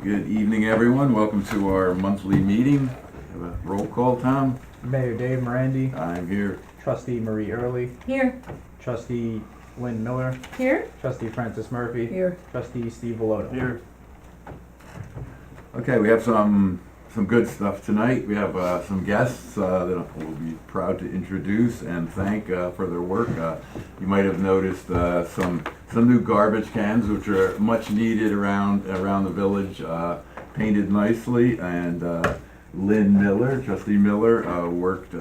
Good evening, everyone. Welcome to our monthly meeting. Have a roll call, Tom. Mayor Dave Morandi. I'm here. Trustee Marie Early. Here. Trustee Lynn Miller. Here. Trustee Francis Murphy. Here. Trustee Steve Voloto. Here. Okay, we have some good stuff tonight. We have some guests that we'll be proud to introduce and thank for their work. You might have noticed some new garbage cans, which are much needed around the village, painted nicely. And Lynn Miller, Trustee Miller, worked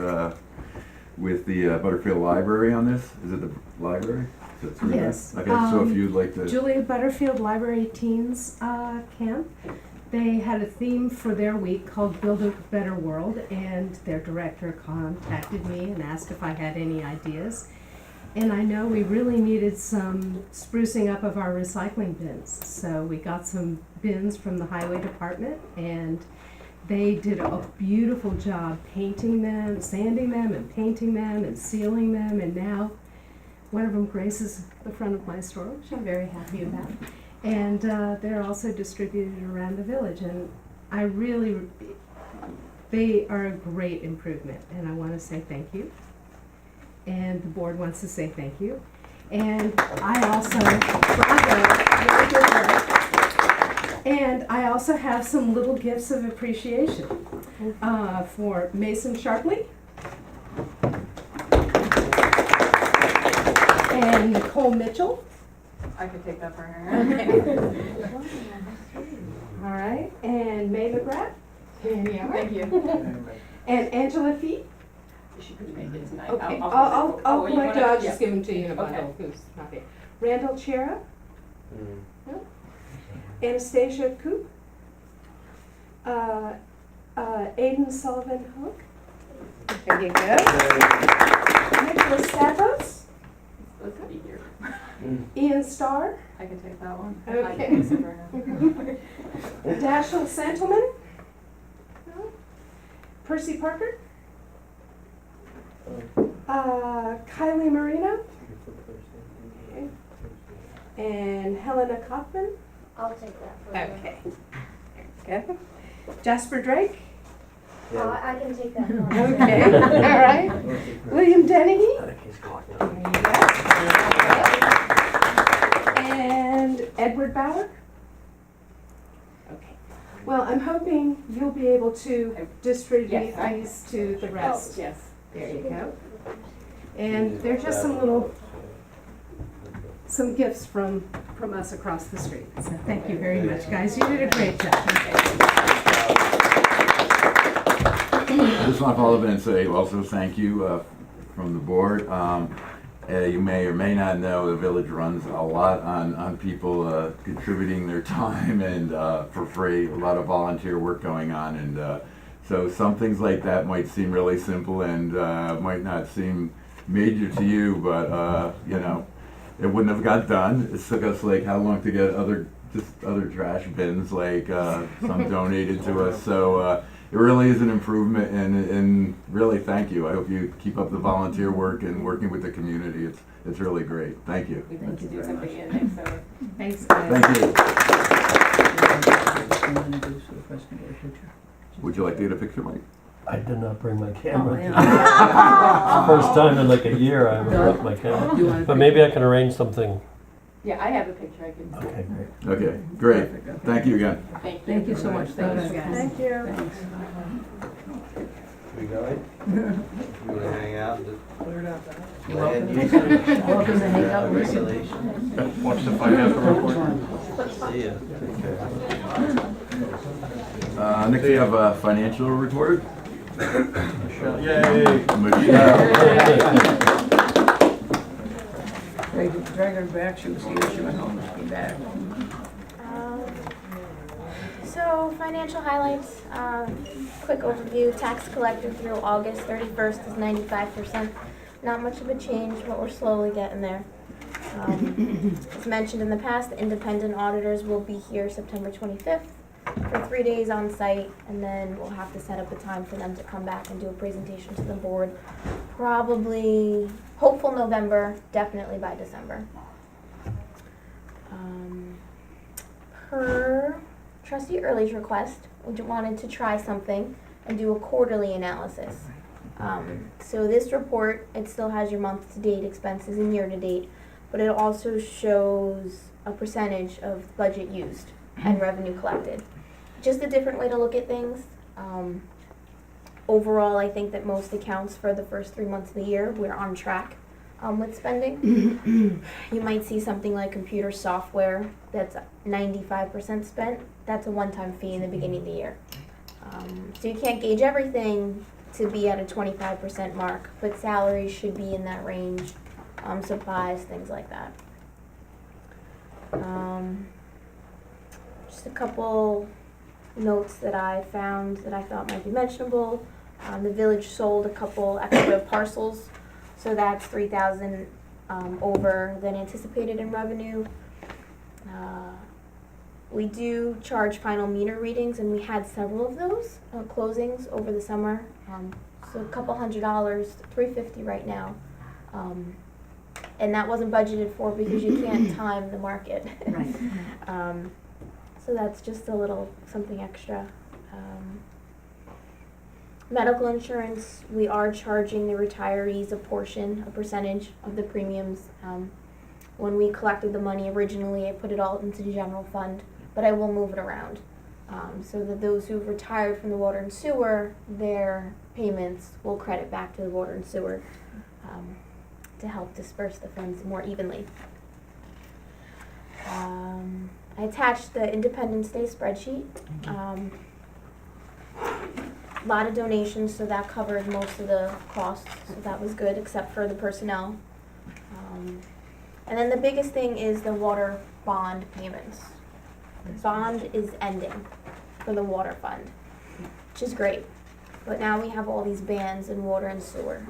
with the Butterfield Library on this. Is it the library? Is it through there? Yes. Okay, so if you'd like to. Julia Butterfield Library Teens Camp. They had a theme for their week called Build a Better World, and their director contacted me and asked if I had any ideas. And I know we really needed some sprucing up of our recycling bins. So we got some bins from the highway department, and they did a beautiful job painting them, sanding them, and painting them, and sealing them. And now one of them graces the front of my store, which I'm very happy about. And they're also distributed around the village. And they are a great improvement. And I want to say thank you. And the board wants to say thank you. And I also, and I also have some little gifts of appreciation for Mason Sharpley and Nicole Mitchell. I could take that for her. All right, and May McGrath. Thank you. And Angela Fee. She couldn't make it tonight. Okay, I'll you collect, wanna- I'll just yeah. give them to you in a Okay. bundle, who's not here. Randall Chera. No. Anastasia Coop. Aiden Sullivan Hook. There you go. Nicholas Stavros. Supposed to be here. Ian Starr. I can take that one. Okay. I can use it for her. Dashiell Santelman. No. Percy Parker. Kylie Marino. Okay. And Helena Kaufman. I'll take that for you. Okay. Good. Jasper Drake. I can take that for you. Okay. All right. William Dennehy. There you go. And Edward Bauer. Okay. Well, I'm hoping you'll be able to distribute Yes, these to the rest. Yes. There you go. And they're just some gifts from us across the street. So thank you very much, guys. You did a great job. I just want to follow up and say also thank you from the board. You may or may not know the village runs a lot on people contributing their time and for free, a lot of volunteer work going on, and so some things like that might seem really simple and might not seem major to you, but you know, it wouldn't have got done. It took us like how long to get other trash bins, like some donated to us, so it really is an improvement, and really thank you. I hope you keep up the volunteer work and working with the community. It's really great. Thank you. We'd like to do something in next summer. Thanks, guys. Thank you. Would you like to get a picture, Mike? I did not bring my camera. Oh, First time in like a year I brought my camera. But maybe I can arrange something. Yeah, I have a picture I can. Okay, great. Okay, great. Thank you again. Thank you. Thank you so much. Thanks, guys. Thank you. We going? You wanna hang out? Welcome to hang out with you. Regulations. Watch the financial report. See ya. Take care. Next we have a financial report. Yay. Michelle. Drag her back, she was here, she went home, she came back. So financial highlights, quick overview, tax collected through August 31st is 95%. Not much of a change, but we're slowly getting there. As mentioned in the past, the independent auditors will be here September 25th for 3 days on site, and then we'll have to set up a time for them to come back and do a presentation to the board. Probably, hopeful November, definitely by December. Per Trustee Early's request, we wanted to try something and do a quarterly analysis. So this report, it still has your month-to-date expenses and year-to-date, but it also shows a percentage of the budget used and revenue collected. Just a different way to look at things. Overall, I think that most accounts for the first 3 months of the year, we're on track with spending. You might see something like computer software that's 95% spent. That's a one-time fee in the beginning of the year. So you can't gauge everything to be at a 25% mark, but salaries should be in that range, supplies, things like that. Just a couple notes that I found that I thought might be mentionable. The village sold a couple extra parcels, so that's $3,000 over than anticipated in revenue. We do charge final meter readings, and we had several of those closings over the summer. So a couple $100, $350 right now. And that wasn't budgeted for because you can't time the market. Right. So that's just a little something extra. Medical insurance, we are charging the retirees a percentage of the premiums. When we collected the money originally, I put it all into the general fund, but I will move it around. So that those who've retired from the water and sewer, their payments will credit back to the water and sewer to help disperse the funds more evenly. I attached the Independence Day spreadsheet. A lot of donations, so that covered most of the costs, so that was good, except for the personnel. And then the biggest thing is the water bond payments. The bond is ending for the water fund, which is great. But now we have all these bans in water and sewer,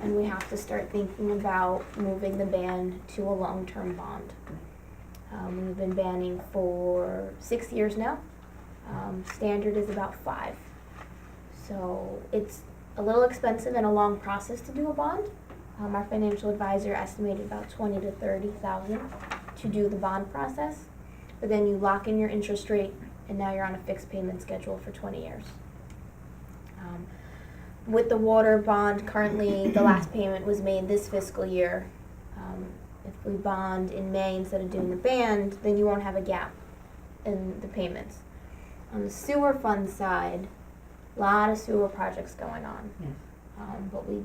and we have to start thinking about moving the ban to a long-term bond. We've been banning for 6 years now. Standard is about 5. So it's a little expensive and a long process to do a bond. Our financial advisor estimated about $20,000 to $30,000 to do the bond process. But then you lock in your interest rate, and now you're on a fixed payment schedule for 20 years. With the water bond, currently the last payment was made this fiscal year. If we bond in May instead of doing the band, then you won't have a gap in the payments. On the sewer fund side, a lot of sewer projects going on. Yes. But we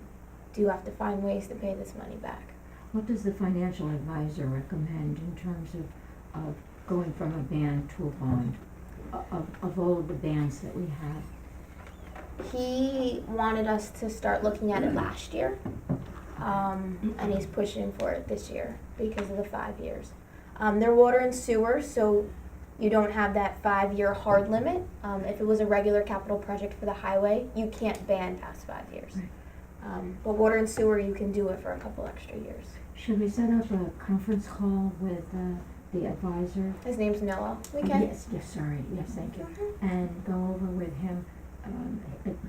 do have to find ways to pay this money back. What does the financial advisor recommend in terms of going from a ban to a bond, of all of the bans that we have? He wanted us to start looking at it last year, and he's pushing for it this year because of the 5 years. They're water and sewer, so you don't have that 5-year hard limit. If it was a regular capital project for the highway, you can't ban past 5 years. But water and sewer, you can do it for a couple extra years. Should we set up a conference call with the advisor? His name's Noah. We can. Yes, sorry, yes, thank you. And go over with him,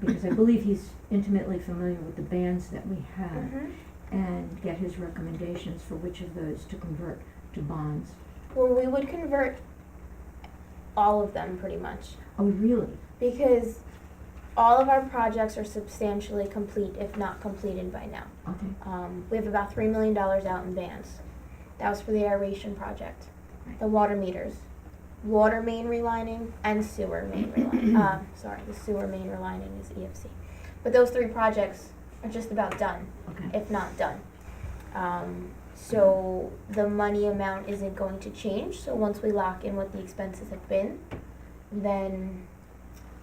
because I believe he's intimately familiar with the bans that we have, Mhm. and get his recommendations for which of those to convert to bonds. Well, we would convert all of them pretty much, Oh, really? because all of our projects are substantially complete, if not completed by now. Okay. We have about $3 million out in bans. That was for the aeration project, the water meters, water main relining, and sewer main relining. The sewer main relining is EFC. But those 3 projects are just about done, Okay. if not done. So the money amount isn't going to change. So once we lock in what the expenses have been, then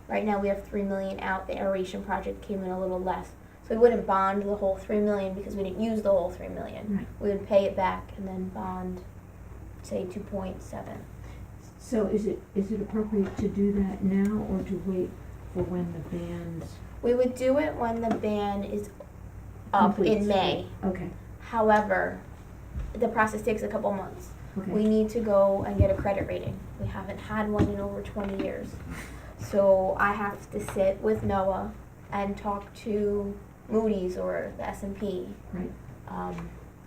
right now we have $3 million out. The aeration project came in a little less. So we wouldn't bond the whole $3 million because we didn't use the whole $3 million. Right. We would pay it back and then bond, say 2.7. So is it appropriate to do that now, or to wait for when the bans? We would do it when the ban is up Completes. in May. Okay, However, the process takes a couple months. okay. We need to go and get a credit rating. We haven't had one in over 20 years. So I have to sit with Noah and talk to Moody's or the S&P, Right.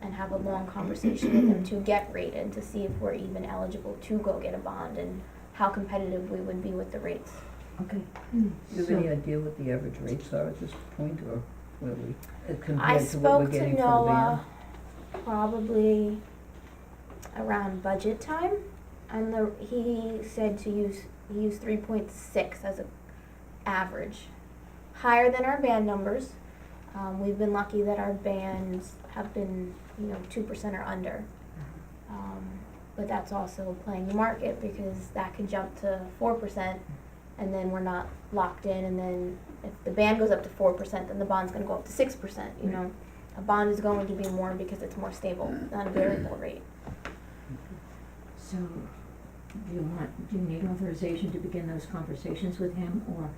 and have a long conversation with them to get rated, to see if we're even eligible to go get a bond and how competitive we would be with the rates. Okay. Do you have any So, idea what the average rates are at this point, or where we, I compared to what we're spoke to getting for the band? Noah probably around budget time, and he said he used 3.6 as a average, higher than our band numbers. We've been lucky that our bands have been 2% or under, but that's also playing the market because that could jump to 4%, and then we're not locked in. And then if the band goes up to 4%, then the bond's going to go up to 6%. A bond is going to be more because it's more stable than a variable rate. so, do you need authorization to begin those conversations with him, or?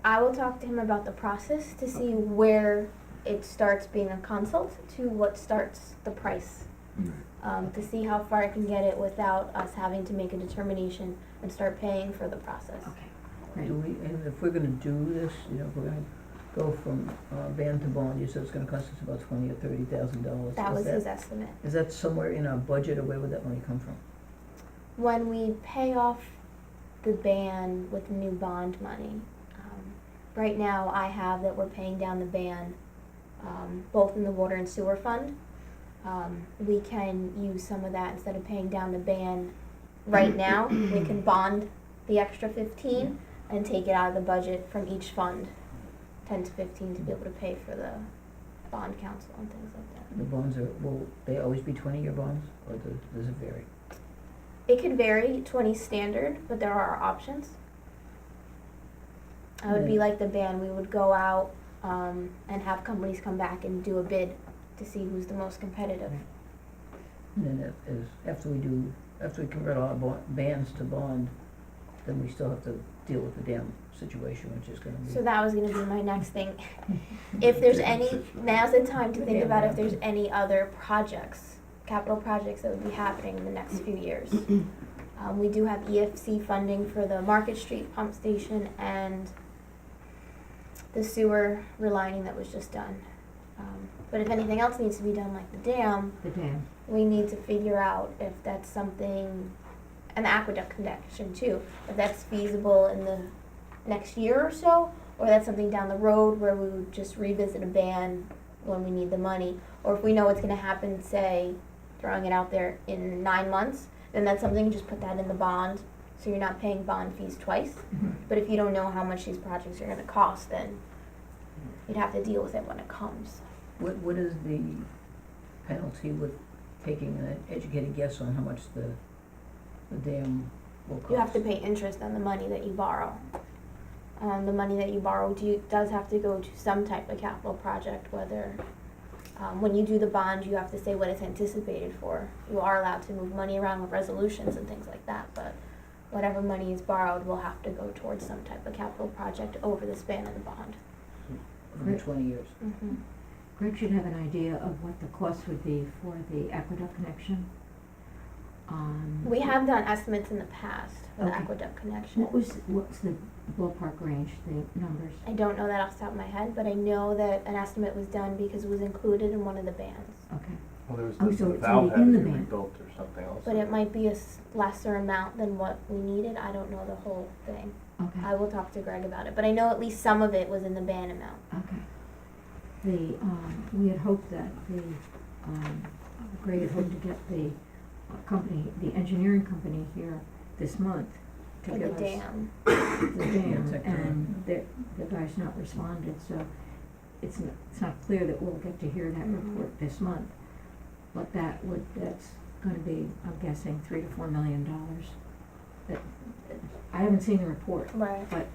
I will talk to him about the process to see where it starts being a consult to what starts the price. To see how far I can get it without us having to make a determination and start paying for the process. Okay, great. And if we're gonna do this, if we're gonna go from, band to bond, you said it's gonna cost us about $20,000 or $30,000. That was his estimate. Is that somewhere in our budget, or where would that money come from? When we pay off the ban with new bond money, right now I have that we're paying down the ban, both in the water and sewer fund. We can use some of that instead of paying down the ban right now. We can bond the extra 15 and take it out of the budget from each fund, 10 to 15, to be able to pay for the bond council and things like that. The bonds will they always be 20-year bonds, or does it vary? It could vary, 20 standard, but there are options. I would be like the band, we would go out and have companies come back and do a bid to see who's the most competitive. And then after we convert all our bands to bond, then we still have to deal with the dam situation, which is gonna be. So that was gonna be my next thing. If there's now's the time to think about if there's any other projects, capital projects that would be happening in the next few years. We do have EFC funding for the Market Street pump station and the sewer relining that was just done. But if anything else needs to be done, like the dam, we need to figure out if that's something, and the aqueduct connection too, if that's feasible in the next year or so, or that's something down the road where we would just revisit a ban when we need the money, or if we know it's gonna happen, say, throwing it out there, in 9 months, then that's something, just put that in the bond, so you're not paying bond fees twice. But if you don't know how much these projects are gonna cost, then you'd have to deal with it when it comes. What is the penalty with taking an educated guess on how much the dam will cost? You have to pay interest on the money that you borrow. The money that you borrow does have to go to some type of capital project, whether, when you do the bond, you have to say what it's anticipated for. You are allowed to move money around with resolutions and things like that, but whatever money is borrowed will have to go towards some type of capital project over the span of the bond. Over 20 years. Mm-hmm. Greg should have an idea of what the cost would be for the aqueduct connection. We have done estimates in the past for the Okay. aqueduct connection. What's the ballpark range, the numbers? I don't know that off the top of my head, but I know that an estimate was done because it was included in one of the bands. Okay, Well, there was Oh, the so it's valve already had in to the be ban. rebuilt or something else. But it might be a lesser amount than what we needed. I don't know the whole thing. okay, I will talk to Greg about it, but I know at least some of it was in the ban amount. okay. We had hoped that Greg had hoped to get the company, the engineering company here this month to For the give us dam. the dam, Check and the guy's not responded, so it's not clear that we'll get to hear that report this month. But that's gonna be, I'm guessing, $3 to $4 million. I haven't seen the report, Right. but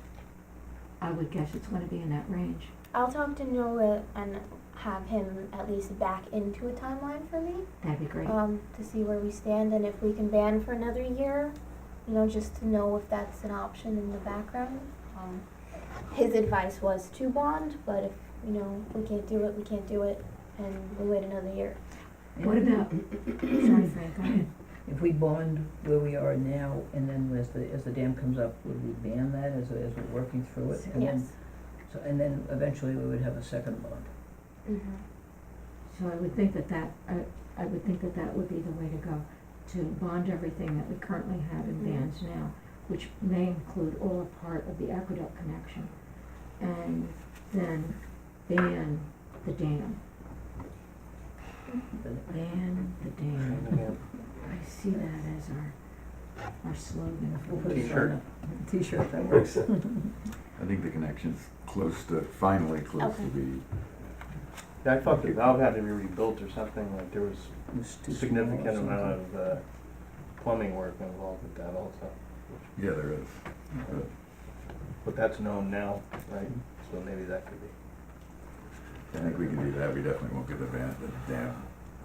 I would guess it's gonna be in that range. I'll talk to Noah and have him at least back into a timeline for me, That'd be great. to see where we stand and if we can ban for another year, just to know if that's an option in the background. His advice was to bond, but if, we can't do it, we can't do it, and we wait another year. What about, sorry Frank, go ahead. If we bond where we are now, and then as the dam comes up, would we ban that as we're working through it? And Yes. And then eventually we would have a second bond. Mm-hmm. So I would think that that would be the way to go, to bond everything that we currently have in bands now, which may include all or part of the aqueduct connection, and then ban the dam. Ban the dam. I see that as our slogan for We'll put it T-shirt. on a T-shirt, that works. I think the connection's finally close to Okay. be, Yeah, I thought the valve had to be rebuilt or something, like there was It's too significant small or amount something. of plumbing work involved with that also. yeah, there is. But But that's known now, right? So maybe that could be. I think we can do that. We definitely won't get the dam.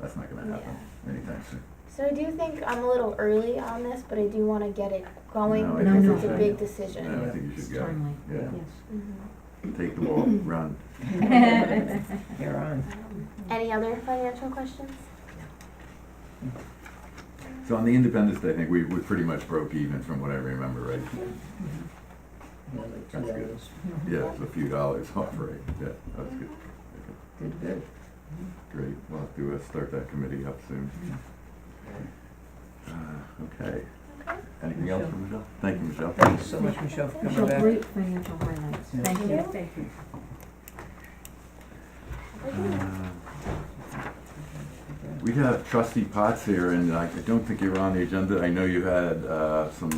That's not gonna happen anytime soon. So I do think I'm a little early on this, but I do wanna get it going No, I because think it's a so. big No, decision. I think you It's should go. timely, Yeah. yes. Mhm. Take the ball, run. You're on. Any other financial questions? So on the Independence Day, I think we pretty much broke even from what I remember, right? Yeah, like That's good. $2. Yeah, it's a few dollars off, right? Yeah, that's good. Good. Great. We'll have to start that committee up soon. Okay. Okay. Anything else from Michelle? Thank you, Michelle. Thank you so much, Michelle, for coming Michelle, back. great financial highlights, Yeah. thank you. Thank you. We have Trustee Potts here, and I don't think you were on the agenda. I know you had some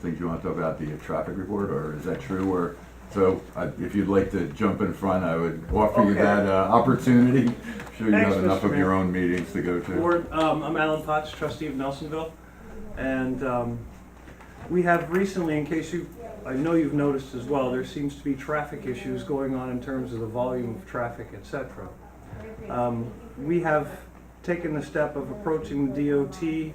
things you want to talk about the traffic report, or is that true? Or so, if you'd like to jump in front, I would offer you Okay. that opportunity. I'm sure you Thanks, have enough Mr. of your Mayor. own meetings to go to. Board, I'm Alan Potts, trustee of Nelsonville, and we have recently, in case I know you've noticed as well, there seems to be traffic issues going on in terms of the volume of traffic, etc. We have taken the step of approaching DOT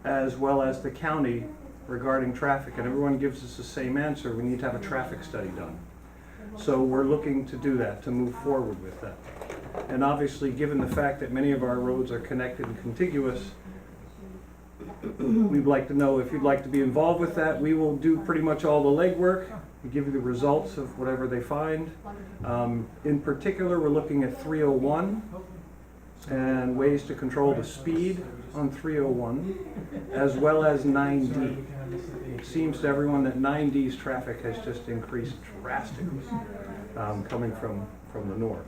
as well as the county regarding traffic, and everyone gives us the same answer: we need to have a traffic study done. So we're looking to do that, to move forward with that. And obviously, given the fact that many of our roads are connected and contiguous, we'd like to know if you'd like to be involved with that. We will do pretty much all the legwork, we give you the results of whatever they find. In particular, we're looking at 301 and ways to control the speed on 301, as well as 9D. It seems to everyone that 9D's traffic has just increased drastically, coming from the north.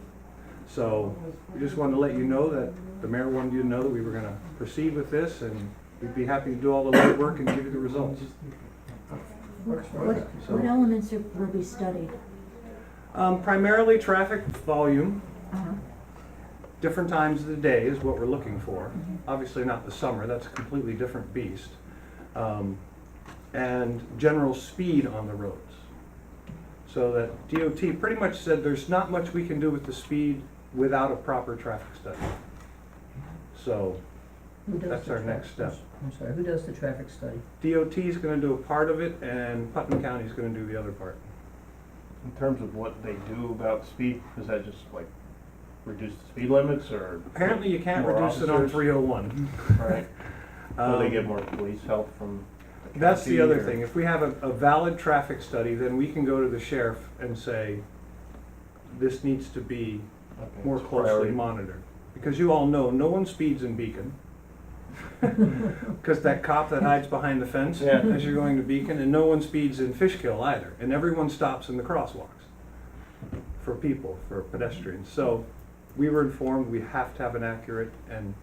So we just wanted to let you know that the mayor wanted you to know that we were going to proceed with this, and we'd be happy to do all the legwork and give you the results. What elements will be studied? Primarily traffic volume. Uh-huh. Different times of the day is what we're looking for. Obviously not the summer, that's a completely different beast. And general speed on the roads. So that DOT pretty much said there's not much we can do with the speed without a proper traffic study. So Who does that's the our tra- next step. I'm sorry, who does the traffic study? DOT is gonna do a part of it, and Putnam County is gonna do the other part. In terms of what they do about speed, is that just like reduce the speed limits or? Apparently you can't More reduce it on officers? 301. Right. Will they Um, get more police help from the That's the county, other or- thing. If we have a valid traffic study, then we can go to the sheriff and say, this needs to be Okay, more it's a closely priority. monitored. Because you all know, no one speeds in Beacon. Because that cop that hides behind the fence Yeah. as you're going to Beacon, and no one speeds in Fishkill either. And everyone stops in the crosswalks for people, for pedestrians. So we were informed we have to have an accurate and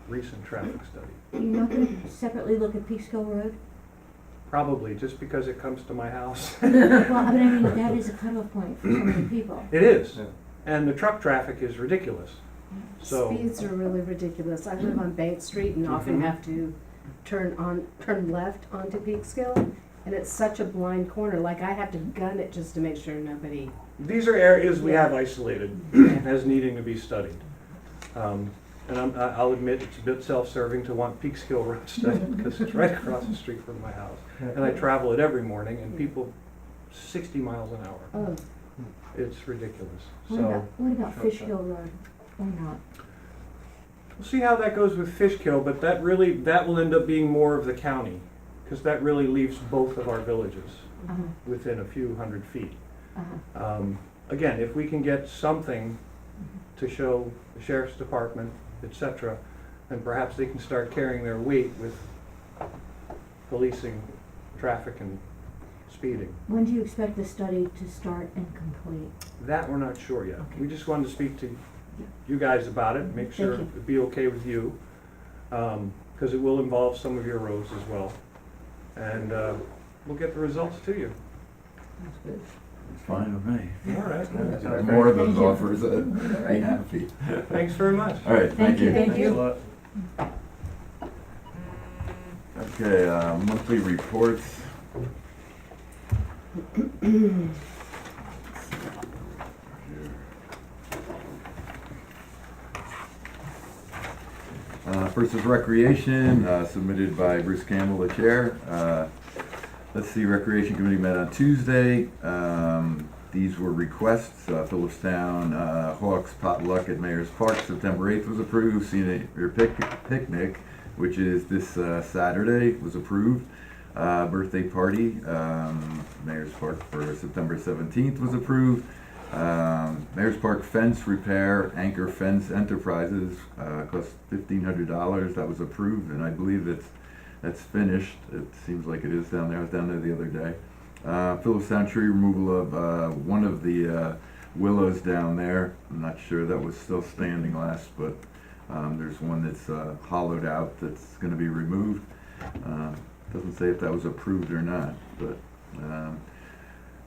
recent traffic study. You're not gonna separately look at Peekskill Road? Probably, just because it comes to my house. Well, I mean, that is a cutoff point for so many people. It is, Yeah. and the truck traffic is ridiculous. So, Speeds are really ridiculous. I live on Bank Street and often Mhm. have to turn left onto Peekskill, and it's such a blind corner, like I have to gun it just to make sure nobody. these are areas we have isolated as needing to be studied. And I'll admit, it's a bit self-serving to want Peekskill Road studied, because it's right across the street from my house. And I travel it every morning, and people 60 miles an hour. Oh, It's ridiculous. What about, So, what about Sure. Fishkill Road, or not? we'll see how that goes with Fishkill, but that will end up being more of the county, because that really leaves both of our villages Uh-huh, within a few hundred feet. uh-huh. Again, if we can get something to show the sheriff's department, etc., and perhaps they can start carrying their weight with policing traffic and speeding. When do you expect the study to start and complete? That we're not sure yet. Okay. We just wanted to speak to you guys about it, make sure Thank you. it'd be okay with you, because it will involve some of your roads as well. And we'll get the results to you. That's good. It's fine with me. All right. Sounds The great. more of those Thank you. offers, I'd be happy. Thanks very much. All right, thank you. Thanks a lot. Okay, monthly reports. First is recreation, submitted by Bruce Campbell, the chair. Let's see, Recreation Committee met on Tuesday. These were requests, Phillipstown Hawks potluck at Mayor's Park, September 8th was approved. Senior picnic, which is this Saturday, was approved. Birthday party, Mayor's Park for September 17th was approved. Mayor's Park fence repair, Anchor Fence Enterprises, cost $1,500, that was approved, and I believe that's finished. It seems like it is down there, I was down there the other day. Phillipstown tree removal of one of the willows down there. I'm not sure that was still standing last, but there's one that's hollowed out that's gonna be removed. Doesn't say if that was approved or not, but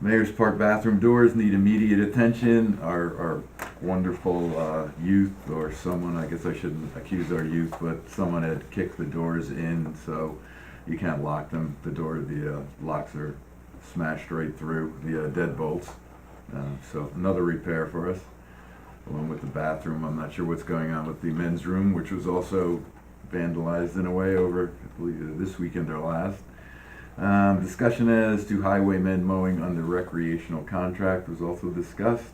Mayor's Park bathroom doors need immediate attention. Our wonderful youth, or someone, I guess I shouldn't accuse our youth, but someone had kicked the doors in, so you can't lock them. The locks are smashed right through, the deadbolts. So another repair for us, along with the bathroom. I'm not sure what's going on with the men's room, which was also vandalized in a way over, I believe, this weekend or last. Discussion as to highwaymen mowing under recreational contract was also discussed.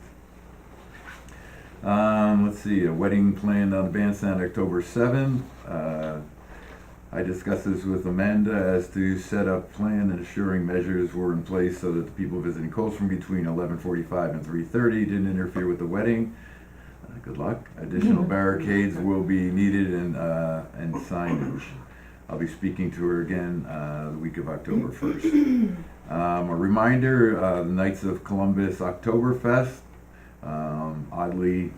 Let's see, a wedding planned on the bandstand October 7th. I discussed this with Amanda as to set up plan and assuring measures were in place so that the people visiting Colstrom between 11:45 and 3:30 didn't interfere with the wedding. Good luck. Additional barricades will be needed and signage. I'll be speaking to her again the week of October 1st. A reminder, the Knights of Columbus Oktoberfest, oddly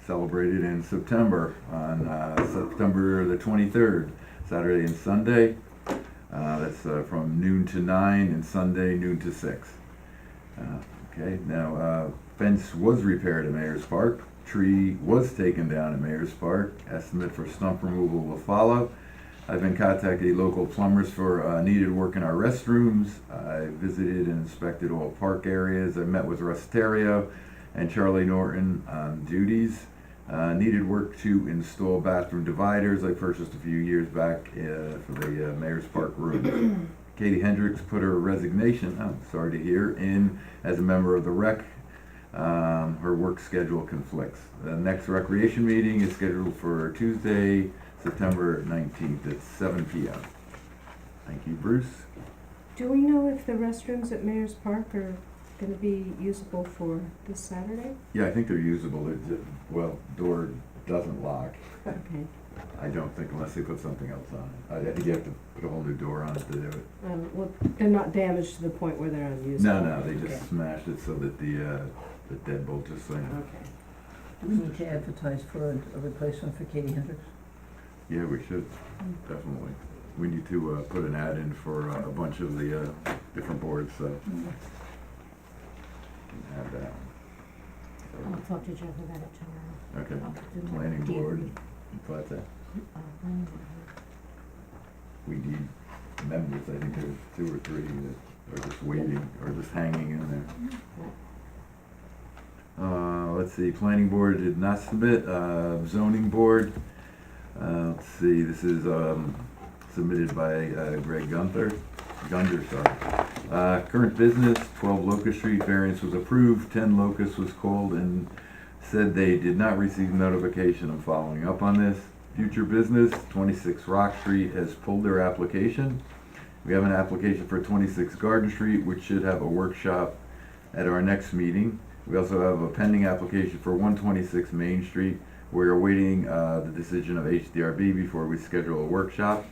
celebrated in September, on September the 23rd, Saturday and Sunday. That's from noon to 9 and Sunday noon to 6. Okay, now fence was repaired at Mayor's Park. Tree was taken down at Mayor's Park. Estimate for stump removal will follow. I've been contacting local plumbers for needed work in our restrooms. I visited and inspected all park areas. I met with Russ Terrio and Charlie Norton on duties. Needed work to install bathroom dividers I purchased a few years back for the Mayor's Park room. Katie Hendricks put her resignation, sorry to hear, in as a member of the rec. Her work schedule conflicts. The next recreation meeting is scheduled for Tuesday, September 19th at 7 p.m. Thank you, Bruce. Do we know if the restrooms at Mayor's Park are gonna be usable for this Saturday? Yeah, I think they're usable. Well, door doesn't lock. Okay. I don't think, unless they put something else on it. I think you have to put a whole new door on it to do it. Well, they're not damaged to the point where they're unusable? No, they just Okay. smashed it so that the deadbolt just like, Okay. Do we need to advertise for a replacement for Katie Hendricks? yeah, we should, definitely. We need to put an ad in for a bunch of the different boards, so have that. I'll talk to Jeff about it tomorrow. Okay, I'll do my planning board, debrief. what's that? Planning board. We need members, I think there's 2 or 3 that are just waiting, or just hanging in there. Let's see, planning board did not submit, zoning board, let's see, this is, submitted by, Greg Gunther, sorry. Current business, 12 Locust Street, variance was approved, 10 Locust was called and said they did not receive notification. I'm following up on this. Future business, 26 Rock Street has pulled their application. We have an application for 26 Garden Street, which should have a workshop at our next meeting. We also have a pending application for 126 Main Street, We're awaiting the decision of HDRB before we schedule a workshop.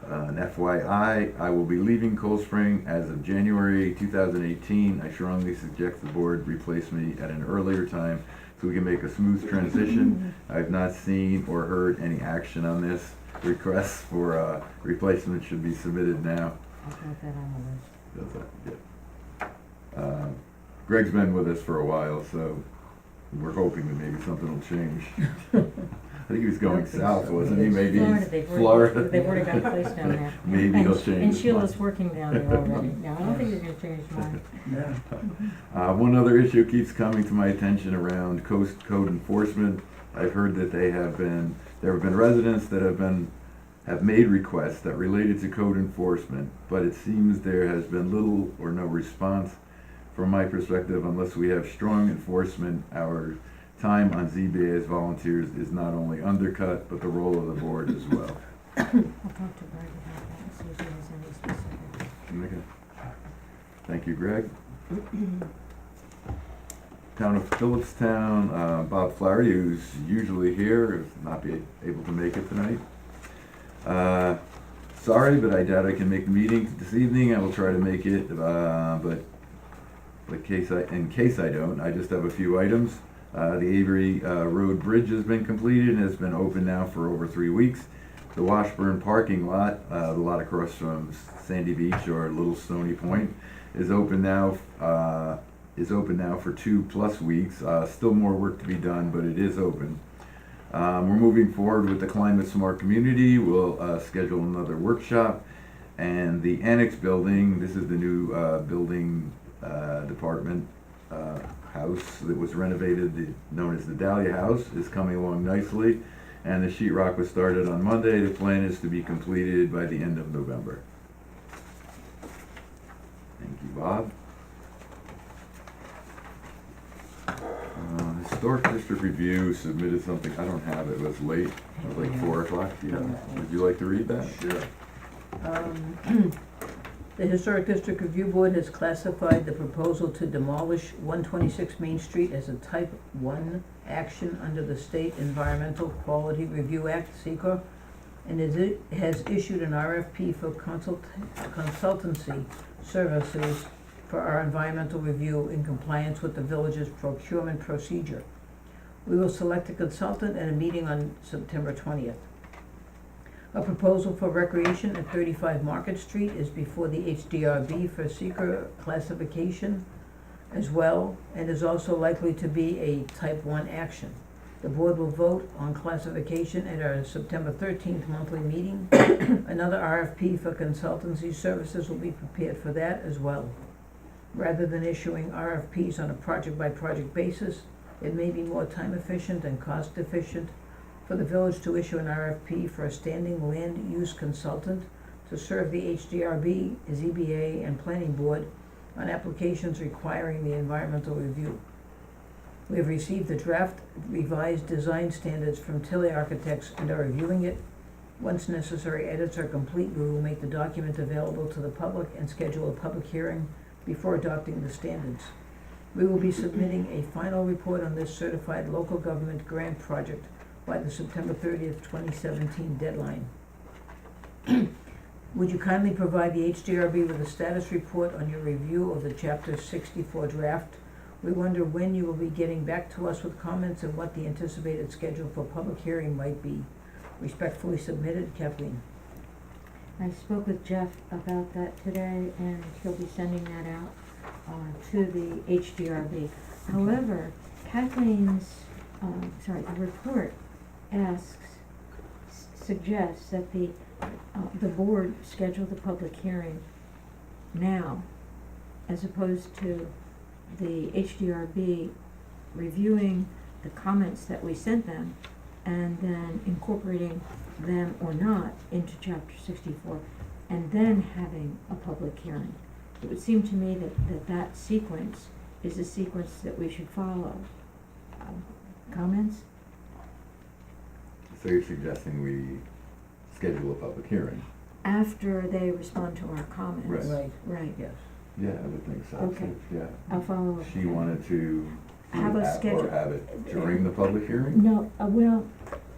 An FYI, I will be leaving Cold Spring as of January 2018. I strongly suggest the board replace me at an earlier time so we can make a smooth transition. I've not seen or heard any action on this. Requests for replacement should be submitted now. I'll put that on the list. Does that, yeah. Greg's been with us for a while, so we're hoping that maybe something will change. I think he was going south, wasn't he? Maybe Florida. They've already got a place down there. Maybe he'll change And his Sheila's mind. working down there already. No, I don't think he's gonna change his mind. Yeah. One other issue keeps coming to my attention around coast code enforcement. I've heard that there have been residents that have made requests that related to code enforcement, but it seems there has been little or no response. From my perspective, unless we have strong enforcement, our time on ZBA as volunteers is not only undercut, but the role of the board as well. I'll talk to Greg about that and see if he has any specifics. Okay. Thank you, Greg. Town of Phillipstown, Bob Flaherty, who's usually here, is not be able to make it tonight. Sorry, but I doubt I can make the meeting this evening. I will try to make it, but in case I don't, I just have a few items. The Avery Road Bridge has been completed and has been open now for over 3 weeks. The Washburn parking lot, the lot across from Sandy Beach or Little Stony Point, is open now. For 2+ weeks. Still more work to be done, but it is open. We're moving forward with the Climate Smart Community. We'll schedule another workshop. And the Annex Building, this is the new building department house that was renovated, known as the Dahlia House, is coming along nicely. And the sheetrock was started on Monday. The plan is to be completed by the end of November. Thank you, Bob. Historic District Review submitted something, I don't have it, it was late, it was like 4 o'clock, yeah. Would you like to read that? Sure. The Historic District Review Board has classified the proposal to demolish 126 Main Street as a Type 1 action under the State Environmental Quality Review Act, SEQA, and it has issued an RFP for consultancy services for our environmental review in compliance with the village's procurement procedure. We will select a consultant at a meeting on September 20th. A proposal for recreation at 35 Market Street is before the HDRB for seeker classification as well, and is also likely to be a Type 1 action. The board will vote on classification at our September 13th monthly meeting. Another RFP for consultancy services will be prepared for that as well. Rather than issuing RFPs on a project-by-project basis, it may be more time efficient and cost efficient for the village to issue an RFP for a standing land use consultant to serve the HDRB, ZBA, and Planning Board on applications requiring the environmental review. We have received the draft revised design standards from Tilly Architects and are reviewing it. Once necessary edits are complete, we will make the document available to the public and schedule a public hearing before adopting the standards. We will be submitting a final report on this certified local government grant project by the September 30th, 2017 deadline. Would you kindly provide the HDRB with a status report on your review of the Chapter 64 draft? We wonder when you will be getting back to us with comments and what the anticipated schedule for public hearing might be. Respectfully submitted, Kathleen. I spoke with Jeff about that today, and he'll be sending that out to the HDRB. However, Kathleen's, the report suggests that the board schedule the public hearing now, as opposed to the HDRB reviewing the comments that we sent them and then incorporating them or not into Chapter 64, and then having a public hearing. It would seem to me that sequence is a sequence that we should follow. Comments? So you're suggesting we schedule a public hearing? After they respond to our comments. Right. Right, Right. yes. Yeah, I would think so. Okay. Yeah. I'll follow up. She wanted to have a schedule. Or have it during the public hearing? No, well,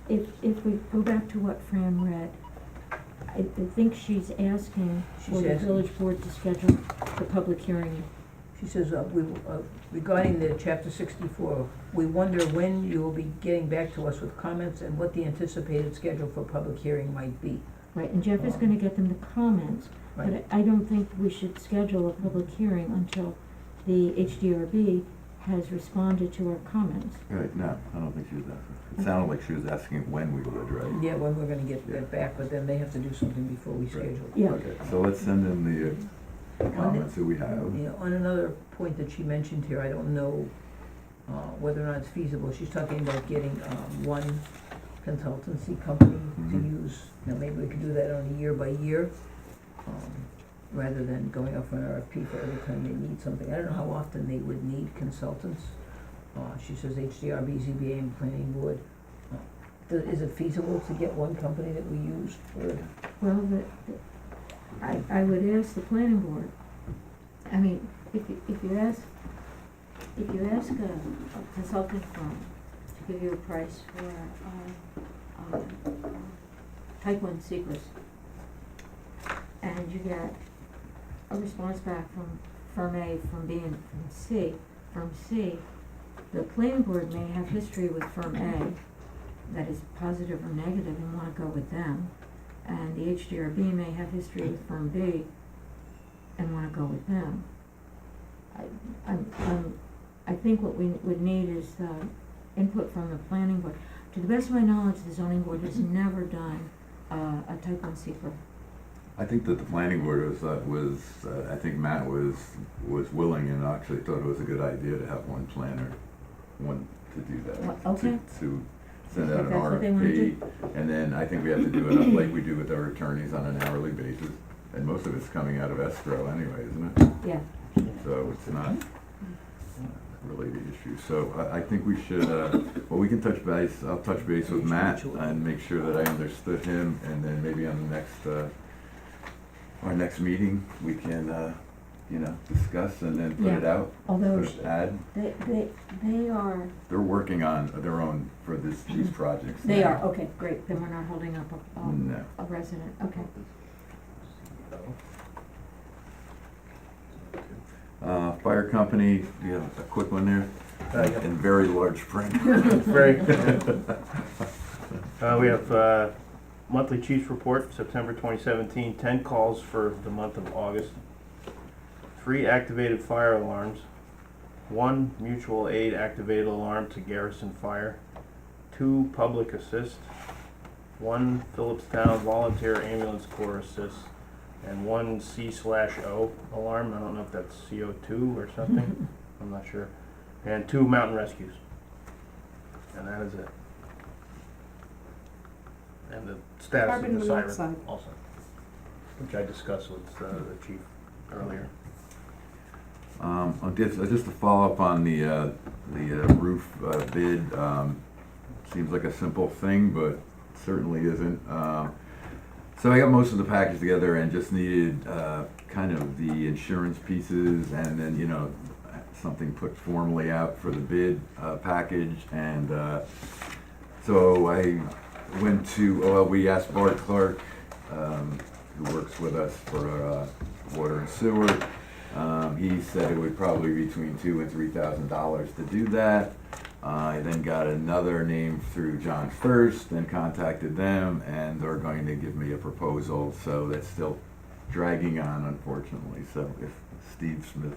if we go back to what Fran read, I think she's asking for She's the asking. village board to schedule the public hearing. She says, regarding the chapter 64, we wonder when you will be getting back to us with comments and what the anticipated schedule for public hearing might be. Right, and Jeff is gonna get them the comments, but Right. I don't think we should schedule a public hearing until the HDRB has responded to our comments. Right, no, I don't think she was asking. It sounded like she was asking when we would, right? Yeah, when we're gonna get that back, but then they have to do something before we Right. schedule. Yeah. Okay, so let's send in the comments that we have. Yeah, on another point that she mentioned here, I don't know whether or not it's feasible, she's talking about getting one consultancy company to Mhm. use. Now, maybe we could do that on a year by year, rather than going up for an RFP for every time they need something. I don't know how often they would need consultants. She says HDRB, ZBA, and Planning Board. Is it feasible to get one company that we use for? Well, I would ask the planning board, I mean, if you ask a consulting firm to give you a price for, type 1 secrets, and you get a response back from firm A, from B, and from C, the planning board may have history with firm A that is positive or negative and wanna go with them. And the HDRB may have history with firm B and wanna go with them. I think what we would need is input from the planning board. To the best of my knowledge, the zoning board has never done a type 1 secret. I think that the planning board I think Matt was willing and actually thought it was a good idea to have one planner, one to do that. Well, okay. To send out If an that's what they wanna RFP, and then I think we have to do it like we do with our attorneys on an hourly basis. And most of it's coming out of escrow anyway, isn't it? Yeah. So it's not really the issue. So I think we should, well, we can touch base, I'll touch base with Matt and make sure that I understood him, and then maybe on the next, our next meeting, we can, discuss and then put it Yeah. out, Although put an ad. they are, They're working on their own for these projects. they now. are, okay, great, then we're not holding up No. a resident, okay. Fire company, you have a quick one there? Yeah. In very large print. Very. We have monthly chief's report, September 2017, 10 calls for the month of August, 3 activated fire alarms, 1 mutual aid activated alarm to Garrison Fire, 2 public assist, 1 Phillipstown Volunteer Ambulance Corps assist, and 1 C/O alarm. I don't know if that's CO2 or something. I'm not sure. And 2 mountain rescues. And that is it. And the status Carbon of the siren monoxide. also, which I discussed with the chief earlier. Just to follow up on the roof bid, seems like a simple thing, but certainly isn't. So I got most of the package together and just needed kind of the insurance pieces and then, something put formally out for the bid package. And so I went to, we asked Bart Clark, who works with us for water and sewer. He said it would probably be between $2,000 and $3,000 to do that. I then got another name through John First, then contacted them, and they're going to give me a proposal, so that's still dragging on, unfortunately. So if Steve Smith,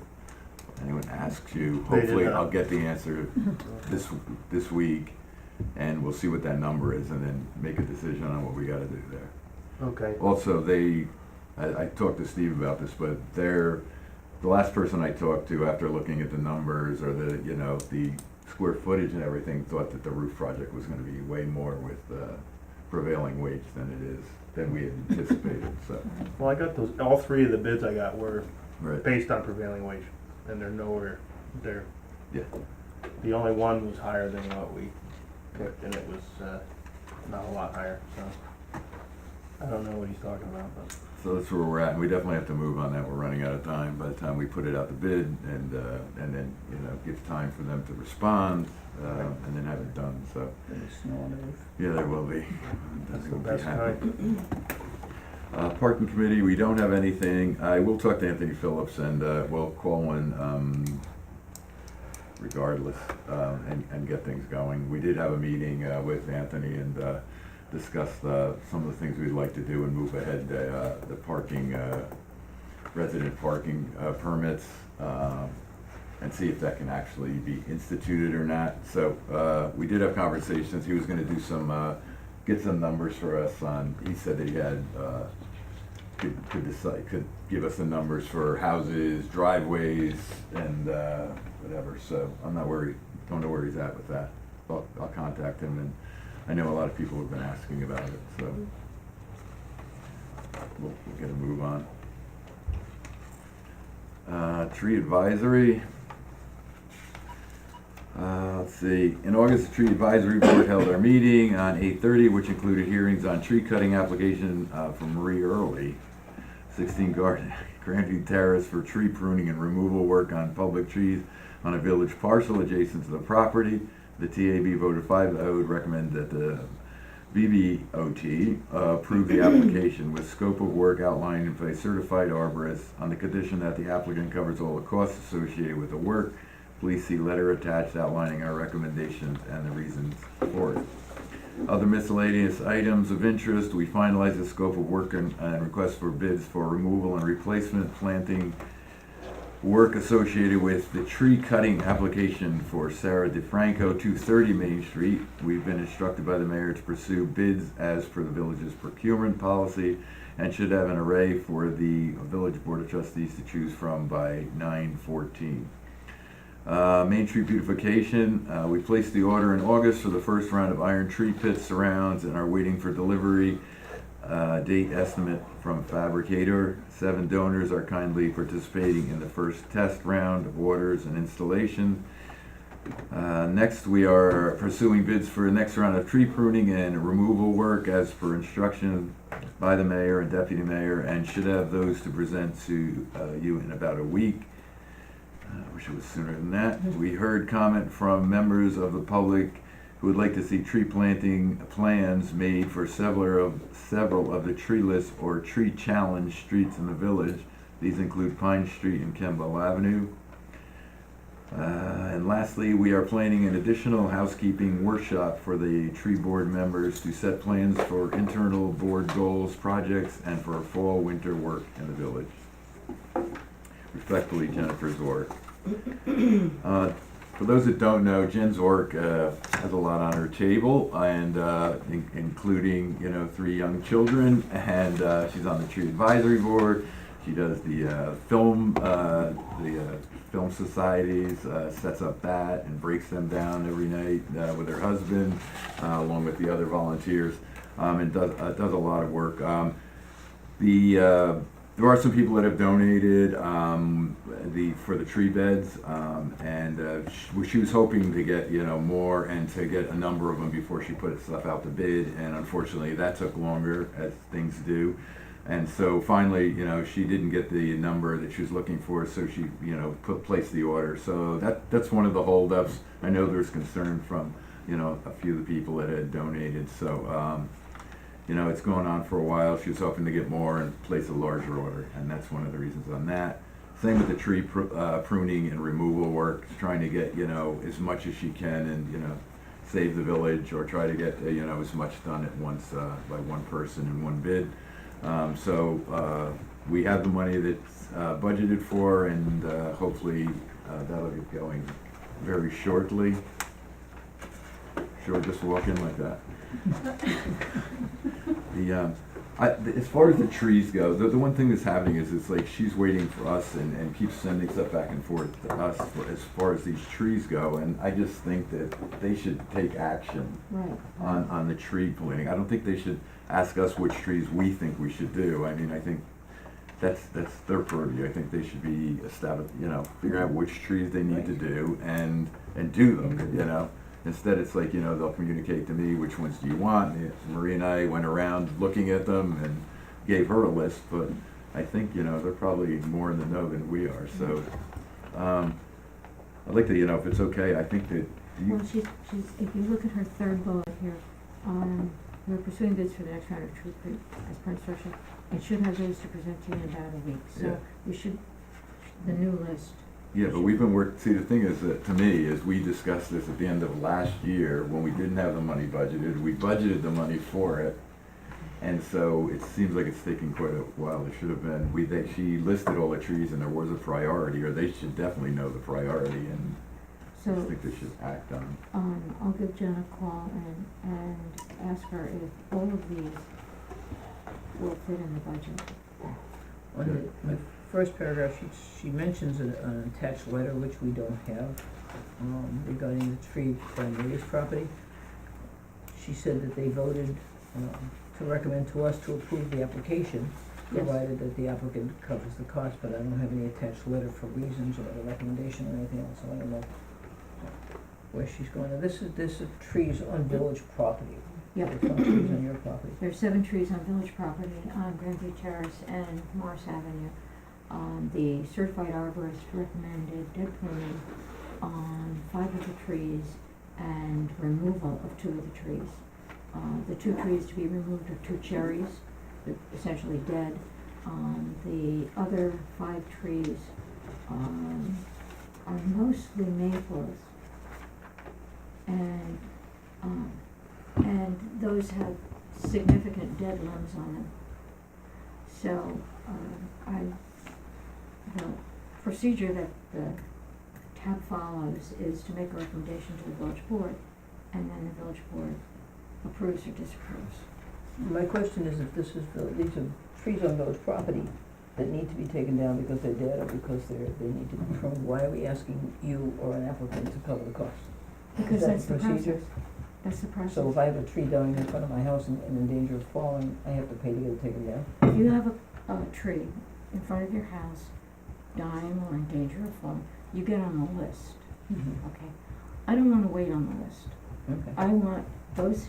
anyone asks you, They did hopefully not. I'll get the answer this week, and we'll see what that number is, and then make a decision on what we gotta do there. Okay. Also, I talked to Steve about this, but the last person I talked to after looking at the numbers or the square footage and everything, thought that the roof project was gonna be way more with prevailing wage than we had anticipated, so. Well, I got all 3 of the bids I got were Right. based on prevailing wage, and they're nowhere there. Yeah. The only one was higher than what we picked, and it was not a lot higher, so I don't know what he's talking about, but so that's where we're at, and we definitely have to move on that. We're running out of time by the time we put it out to bid, and then, you know, it gives time for them to respond, and then have it done, so. There's snow on the roof. Yeah, there will be. That's the We'll be best happy. kind. Parking committee, we don't have anything. I will talk to Anthony Phillips, and we'll call one regardless, and get things going. We did have a meeting with Anthony and discussed some of the things we'd like to do and move ahead the parking, resident parking permits, and see if that can actually be instituted or not. So we did have conversations. He was gonna do some, get some numbers for us on, he said that he had, could give us the numbers for houses, driveways, and whatever. So I'm not worried, don't know where he's at with that. I'll contact him, and I know a lot of people have been asking about it, so we'll get a move on. Tree advisory. Let's see, in August, the Tree Advisory Board held our meeting on 8:30, which included hearings on tree cutting application from Marie Early, 16 Grandview Terrace for tree pruning and removal work on public trees on a village parcel adjacent to the property. The TAB voted 5-0 to recommend that the BBOT approve the application with scope of work outlined by a certified arborist on the condition that the applicant covers all the costs associated with the work. Please see letter attached outlining our recommendations and the reasons for it. Other miscellaneous items of interest, we finalized the scope of work and request for bids for removal and replacement planting work associated with the tree cutting application for Sarah DeFranco, 230 Main Street. We've been instructed by the mayor to pursue bids as per the village's procurement policy and should have an array for the village board of trustees to choose from by 9/14. Main Street beautification, we placed the order in August for the first round of iron tree pit surrounds and are waiting for delivery. Date estimate from fabricator. 7 donors are kindly participating in the first test round of orders and installation. Next, we are pursuing bids for the next round of tree pruning and removal work as per instruction by the mayor and deputy mayor, and should have those to present to you in about a week. I wish it was sooner than that. We heard comment from members of the public who would like to see tree planting plans made for several of the treeless or tree challenge streets in the village. These include Pine Street and Kemble Avenue. And lastly, we are planning an additional housekeeping workshop for the tree board members to set plans for internal board goals, projects, and for fall, winter work in the village. Respectfully, Jennifer Zork. For those that don't know, Jen Zork has a lot on her table, and including, you know, 3 young children, and she's on the Tree Advisory Board. She does the film societies, sets up that and breaks them down every night with her husband, along with the other volunteers, and does a lot of work. There are some people that have donated for the tree beds, and she was hoping to get, you know, more and to get a number of them before she put stuff out to bid, and unfortunately that took longer, as things do. And so finally, you know, she didn't get the number that she was looking for, so she, you know, placed the order. So that's one of the holdups. I know there's concern from, you know, a few of the people that had donated. So you know, it's going on for a while. She was hoping to get more and place a larger order, and that's one of the reasons on that. Same with the tree pruning and removal work, trying to get, you know, as much as she can and, you know, save the village, or try to get, you know, as much done at once by one person in one bid. So we have the money that's budgeted for, and hopefully that'll get going very shortly. Sure, just walk in like that. As far as the trees go, the one thing that's happening is it's like she's waiting for us and keeps sending stuff back and forth to us as far as these trees go, and I just think that they should take action on the tree planting. I don't think they should ask us which trees we think we should do. I mean, I think that's their purview. I think they should be established, you know, figure out which trees they need to do and do them, you know. Instead, it's like, you know, they'll communicate to me which ones do you want. Marie and I went around looking at them, and gave her a list, but I think, they're probably more in the know than we are, so, I'd like to, if it's okay, I think that Well, she's, if you look at her third bullet here, we're pursuing bids for the next round of tree creep as per instruction. It should have those to present to you in about a week, Yeah. so we should, the new list. yeah, but we've been see, the thing is that, to me, is we discussed this at the end of last year, when we didn't have the money budgeted, we budgeted the money for it. And so it seems like it's taking quite a while. It should have been, she listed all the trees and there was a priority, or they should definitely know the priority, and I So, think they should act on it. I'll give Jen a call and ask her if all of these will fit in the budget. On my first paragraph, she mentions an attached letter, which we don't have, regarding the tree by Maria's property. She said that they voted, to recommend to us to approve the application, Yes. provided that the applicant covers the cost, but I don't have any attached letter for reasons or a recommendation or anything else, so I don't know where she's going. Now, this is trees on village property. Yep. There's no trees on your property. There's 7 trees on village property on Grandview Terrace and Morris Avenue. The certified arborist recommended dead pruning on 5 of the trees and removal of 2 of the trees. The 2 trees to be removed are 2 cherries, they're essentially dead. The other 5 trees, are mostly maples. And those have significant dead limbs on them. So, the procedure that the tab follows is to make a recommendation to the village board, and then the village board approves or disapproves. My question is if these are trees on village property that need to be taken down because they're dead or because they need to be pruned, why are we asking you or an applicant to cover the cost? Because that that's the procedure? process. That's the process. So if I have a tree dying in front of my house and in danger of falling, I have to pay to get it taken down? If you have a tree in front of your house, dying or in danger of falling, you get on the list, okay? I don't wanna wait on the list. Okay. I want those,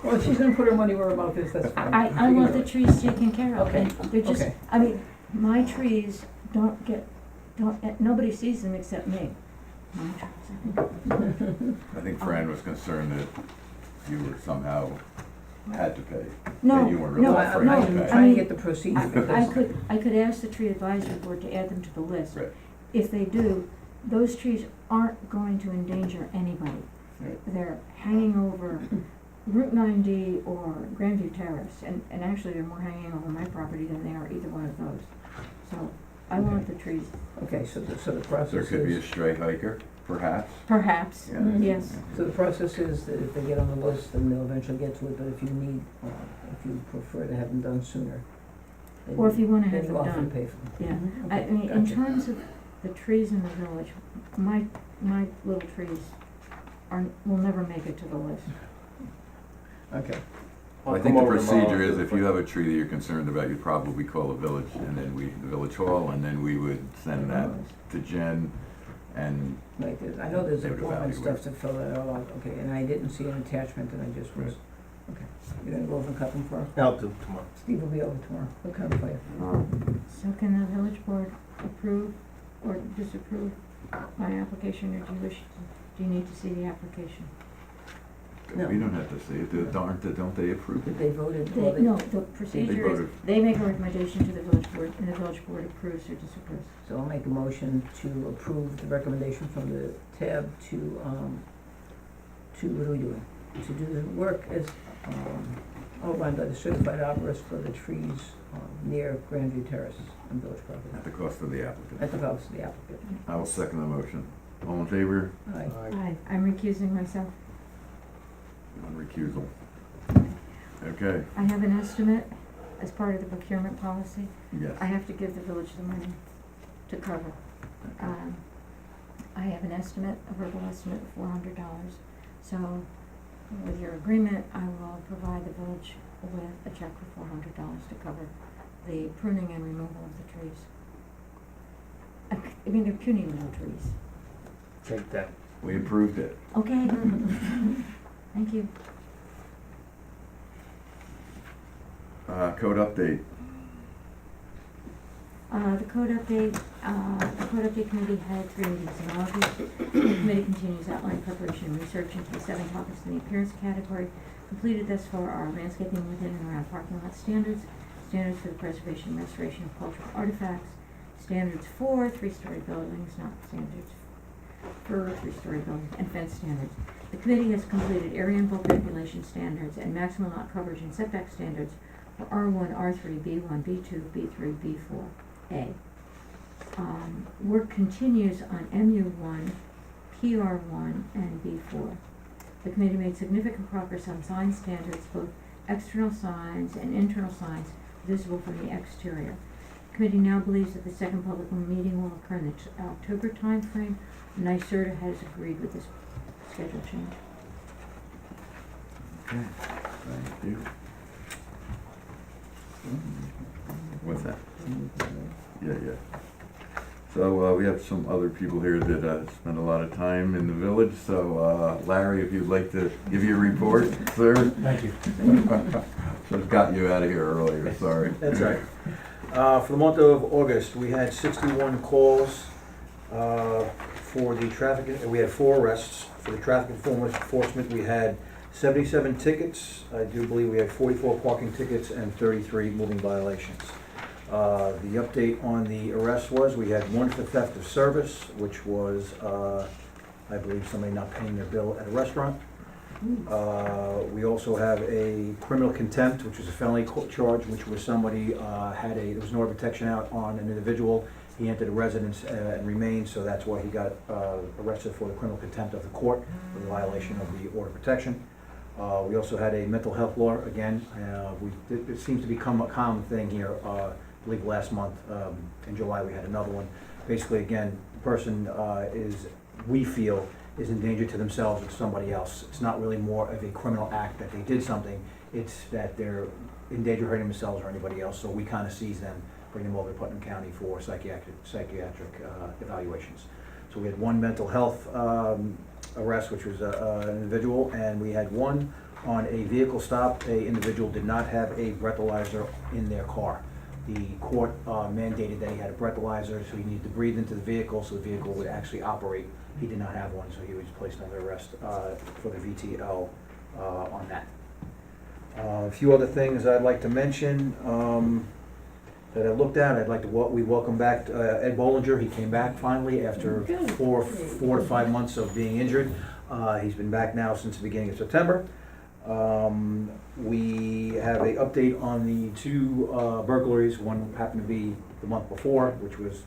Well, if she's gonna put her money where her mouth is, that's fine. I want the trees taken care of. Okay, And they're just, okay. I mean, my trees nobody sees them except me. My trees, I think Fran was concerned that you were somehow had to pay. No, That you weren't really no, afraid no, to pay. I Trying to mean, get the procedure I because. could ask the tree advisory board to add them to the list. Right. If they do, those trees aren't going to endanger anybody. Right. They're hanging over Route 9D or Grandview Terrace, and actually they're more hanging over my property than they are either one of those. So I want the trees, Okay, so the process There could be a is, stray hiker, perhaps. perhaps, Yeah. yes. so the process is that if they get on the list, then they'll eventually get to it, but if you need, if you prefer to have them done sooner, then Or if you wanna then have you them often done. pay for them. Yeah, Mhm, I okay, mean, in gotcha. terms of the trees in the village, my little trees will never make it to the list. Okay, I'll I come think the over tomorrow procedure and is do if it. you have a tree that you're concerned about, you'd probably call the village, and then the village hall, and then we would send that to Jen, and like, I know there's They would a form and evaluate. stuff to fill that all out, okay, and I didn't see an attachment and I just was, okay. You're gonna go over and cut them for her? I'll do it tomorrow. Steve will be over tomorrow, he'll cut them for you. So can the village board approve or disapprove my application, or do you do you need to see the application? No. we don't have to see it, don't they approve But it? they voted, well, No, the procedure is, voted. they make a recommendation to the village board, and the village board approves or disapproves. so I'll make a motion to approve the recommendation from the tab to, what are we doing? To do the work as, outlined by the certified arborist for the trees, near Grandview Terrace on village property. At the cost of the applicant. At the house of the applicant. I will second the motion. All in favor? Aye. Aye. I'm recusing myself. On recusal. Okay, I have an estimate as part of the procurement policy. yes. I have to give the village the money to cover. I have an estimate, a verbal estimate of $400. So with your agreement, I will provide the village with a check for $400 to cover the pruning and removal of the trees. I mean, they're puny little trees. Take that. We approved it. Okay. Thank you. Code update. The code update committee had 3 meetings in August. The committee continues outline preparation and research into the 7 topics in the appearance category. Completed thus far are landscaping within and around parking lot standards, standards for the preservation and restoration of cultural artifacts, standards for 3-story buildings, not standards for 3-story buildings, and fence standards. The committee has completed area and bulk regulation standards and maximum lot coverage and setback standards for R1, R3, B1, B2, B3, B4A. Work continues on MU1, PR1, and B4. The committee made significant progress on sign standards, both external signs and internal signs visible from the exterior. The committee now believes that the second public meeting will occur in the October timeframe. NYSERDA has agreed with this schedule change. Okay, thank you. What's that? Yeah. So we have some other people here that spend a lot of time in the village. So Larry, if you'd like to give your report, sir. Thank you. Should have got you out of here earlier, sorry. That's right. For the month of August, we had 61 calls for the traffic, we had 4 arrests. For the traffic enforcement, we had 77 tickets. I do believe we had 44 parking tickets and 33 moving violations. The update on the arrest was, we had 1 for theft of service, which was, I believe, somebody not paying their bill at a restaurant. We also have a criminal contempt, which was a felony charge, which was somebody there was an order of protection out on an individual. He entered a residence and remained, so that's why he got arrested for the criminal contempt of the court for the violation of the order of protection. We also had a mental health law, again, it seems to become a common thing here. I believe last month, in July, we had another one. Basically, again, the person we feel, is in danger to themselves or somebody else. It's not really more of a criminal act that they did something, it's that they're in danger of hurting themselves or anybody else, so we kind of seize them, bring them over to Putnam County for psychiatric evaluations. So we had 1 mental health arrest, which was an individual, and we had 1 on a vehicle stop. A individual did not have a breathalyzer in their car. The court mandated that he had a breathalyzer, so he needed to breathe into the vehicle so the vehicle would actually operate. He did not have one, so he was placed under arrest for the VTO on that. A few other things I'd like to mention that I looked at. I'd like to we welcome back Ed Bollinger. He came back finally after 4 to 5 months of being injured. He's been back now since the beginning of September. We have an update on the 2 burglaries. One happened to be the month before, which was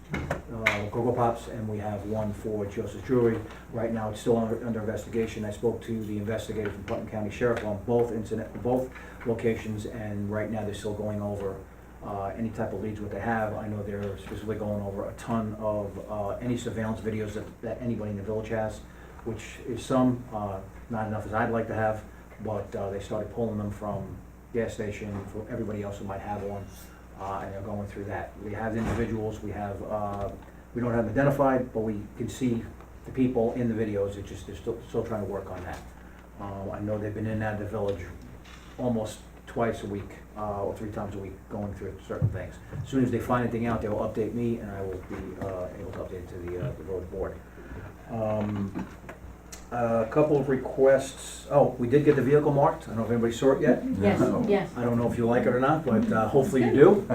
Cocoa Pops, and we have 1 for Joseph's Jewelry. Right now, it's still under investigation. I spoke to the investigator from Putnam County Sheriff on both locations, and right now they're still going over any type of leads what they have. I know they're specifically going over a ton of any surveillance videos that anybody in the village has, which is some, not enough as I'd like to have, but they started pulling them from gas station, for everybody else who might have one, and they're going through that. We have individuals, we don't have them identified, but we can see the people in the videos. It's just, they're still trying to work on that. I know they've been in and out of the village almost twice a week, or 3 times a week, going through certain things. As soon as they find anything out, they will update me, and I will be able to update it to the village board. A couple of requests. Oh, we did get the vehicle marked. I don't know if anybody saw it yet. Yes, No. yes. I don't know if you like it or not, but hopefully you do.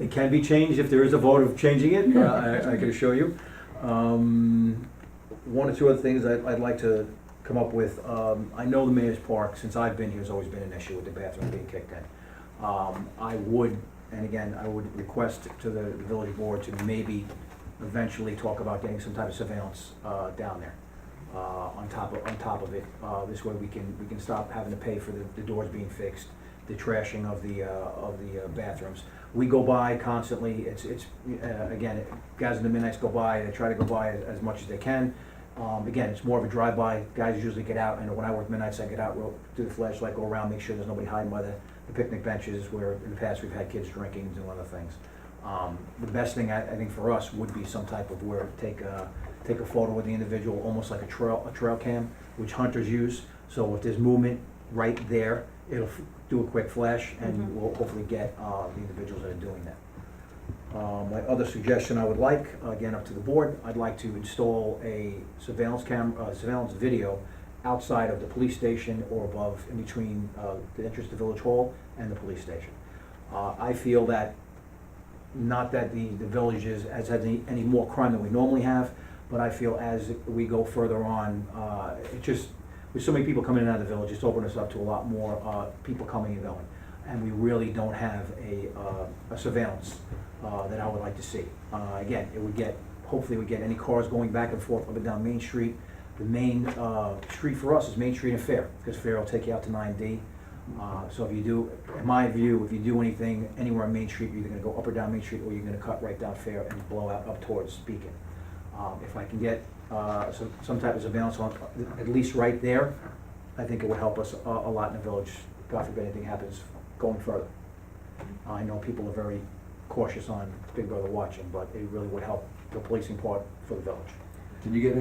It can be changed if there is a vote of changing it, I can assure you. 1 or 2 other things I'd like to come up with. I know the Mayor's Park, since I've been here, has always been an issue with the bathroom being kicked in. I would request to the village board to maybe eventually talk about getting some type of surveillance down there. On top of it, this way we can stop having to pay for the doors being fixed, the trashing of the bathrooms. We go by constantly. It's again, guys in the midnights go by. They try to go by as much as they can. Again, it's more of a drive-by. Guys usually get out, and when I work midnights, I get out, do the flashlight, go around, make sure there's nobody hiding by the picnic benches where in the past we've had kids drinking and doing other things. The best thing I think for us would be some type of where take a photo with the individual, almost like a trail cam, which hunters use. So if there's movement right there, it'll do a quick flash, and Mhm. we'll hopefully get the individuals that are doing that. My other suggestion I would like, again, up to the board, I'd like to install a surveillance video outside of the police station or above, in between the entrance to Village Hall and the police station. I feel that, not that the village has had any more crime than we normally have, but I feel as we go further on, it just, with so many people coming in and out of the village, it's opened us up to a lot more people coming and going. And we really don't have a surveillance that I would like to see. Again, it would get, hopefully we get any cars going back and forth up and down Main Street. The main street for us is Main Street and Fair, because Fair will take you out to 9D. So if you do, in my view, if you do anything anywhere on Main Street, you're either gonna go up or down Main Street, or you're gonna cut right down Fair and blow out up towards Beacon. If I can get some type of surveillance on, at least right there, I think it would help us a lot in the village, God forbid anything happens going further. I know people are very cautious on Big Brother watching, but it really would help the policing part for the village. Can you get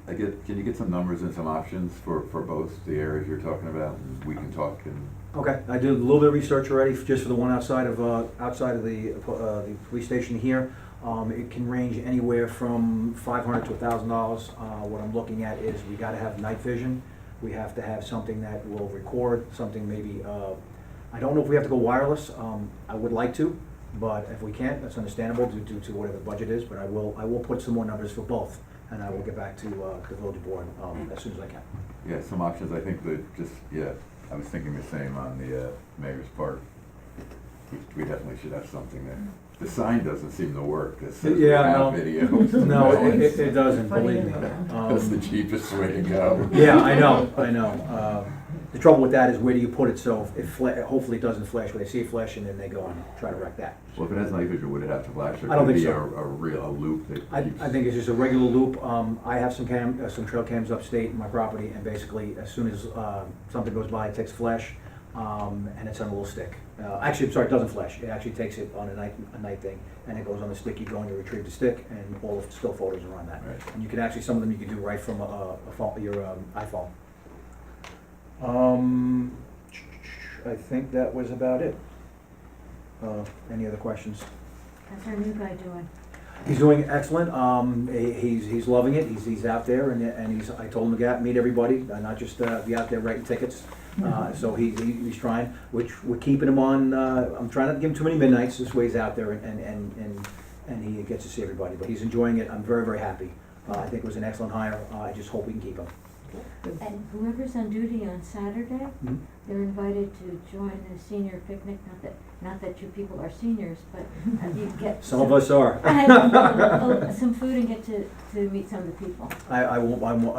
can you get some numbers and some options for both the areas you're talking about, and we can talk and. Okay, I did a little bit of research already, just for the one outside of the police station here. It can range anywhere from $500 to $1,000. What I'm looking at is we gotta have night vision. We have to have something that will record, something maybe, I don't know if we have to go wireless. I would like to, but if we can't, that's understandable due to whatever the budget is, but I will put some more numbers for both, and I will get back to the village board as soon as I can. Yeah, some options, I think that I was thinking the same on the mayor's part. We definitely should have something there. The sign doesn't seem to work, it says Yeah, without no. video. No, it doesn't, believe me. That's the cheapest way to go. Yeah, I know. The trouble with that is, where do you put it so hopefully it doesn't flash, where they see it flash and then they go and try to wreck that. Well, if it has night vision, would it have to flash? Or I don't could it think be so. a real loop that keeps? I think it's just a regular loop. I have some trail cams upstate in my property, and basically, as soon as something goes by, it takes a flash, and it's on a little stick. Actually, I'm sorry, it doesn't flash. It actually takes it on a night thing, and it goes on the stick. You go and you retrieve the stick, and all the still photos are on that. Right. And you can actually, some of them you can do right from your iPhone. I think that was about it. Any other questions? How's our new guy doing? He's doing excellent. He's loving it. He's out there, and I told him to get out and meet everybody, not just be out there writing tickets. So he's trying, which we're keeping him on. I'm trying not to give him too many midnights. This way he's out there and he gets to see everybody. But he's enjoying it. I'm very, very happy. I think it was an excellent hire. I just hope we can keep him. And whoever's on duty on Saturday, Mhm. they're invited to join the senior picnic, not that you people are seniors, but you get. Some of us are. Some food and get to meet some of the people. I will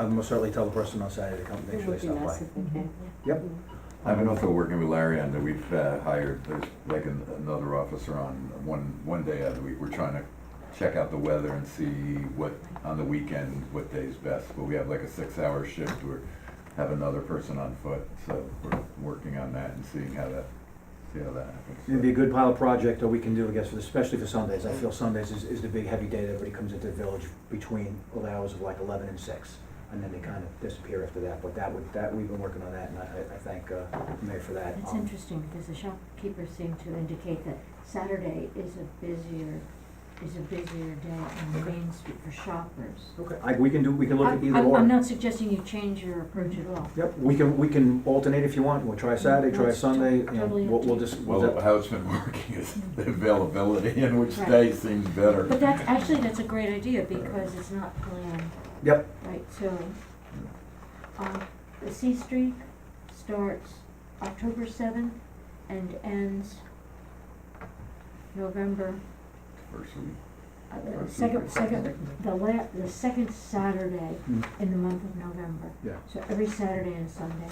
most certainly tell the person on Saturday to come make sure they stop by. Yep. I've been also working with Larry on that. We've hired, there's like another officer on one day out of the week. We're trying to check out the weather and see what, on the weekend, what day's best. But we have like a 6-hour shift. We have another person on foot, so we're working on that and seeing how that happens. It'd be a good pilot project that we can do, I guess, especially for Sundays. I feel Sundays is the big heavy day that everybody comes into the village between the hours of like 11 and 6. And then they kind of disappear after that. But we've been working on that, and I thank the mayor for that. It's interesting because the shopkeepers seem to indicate that Saturday is a busier day on Main Street for shoppers. Okay, we can look at either I'm or. not suggesting you change your approach at all. Yep, we can alternate if you want. We'll try Saturday, try That's Sunday, you know, totally up we'll to you. just. Well, how it's been working is the availability and which Right. day seems better. But that's a great idea because it's not planned, Yep, right? So, the C Streak starts October 7th and ends November. First week. The second Saturday in the month of November. yeah. So every Saturday and Sunday.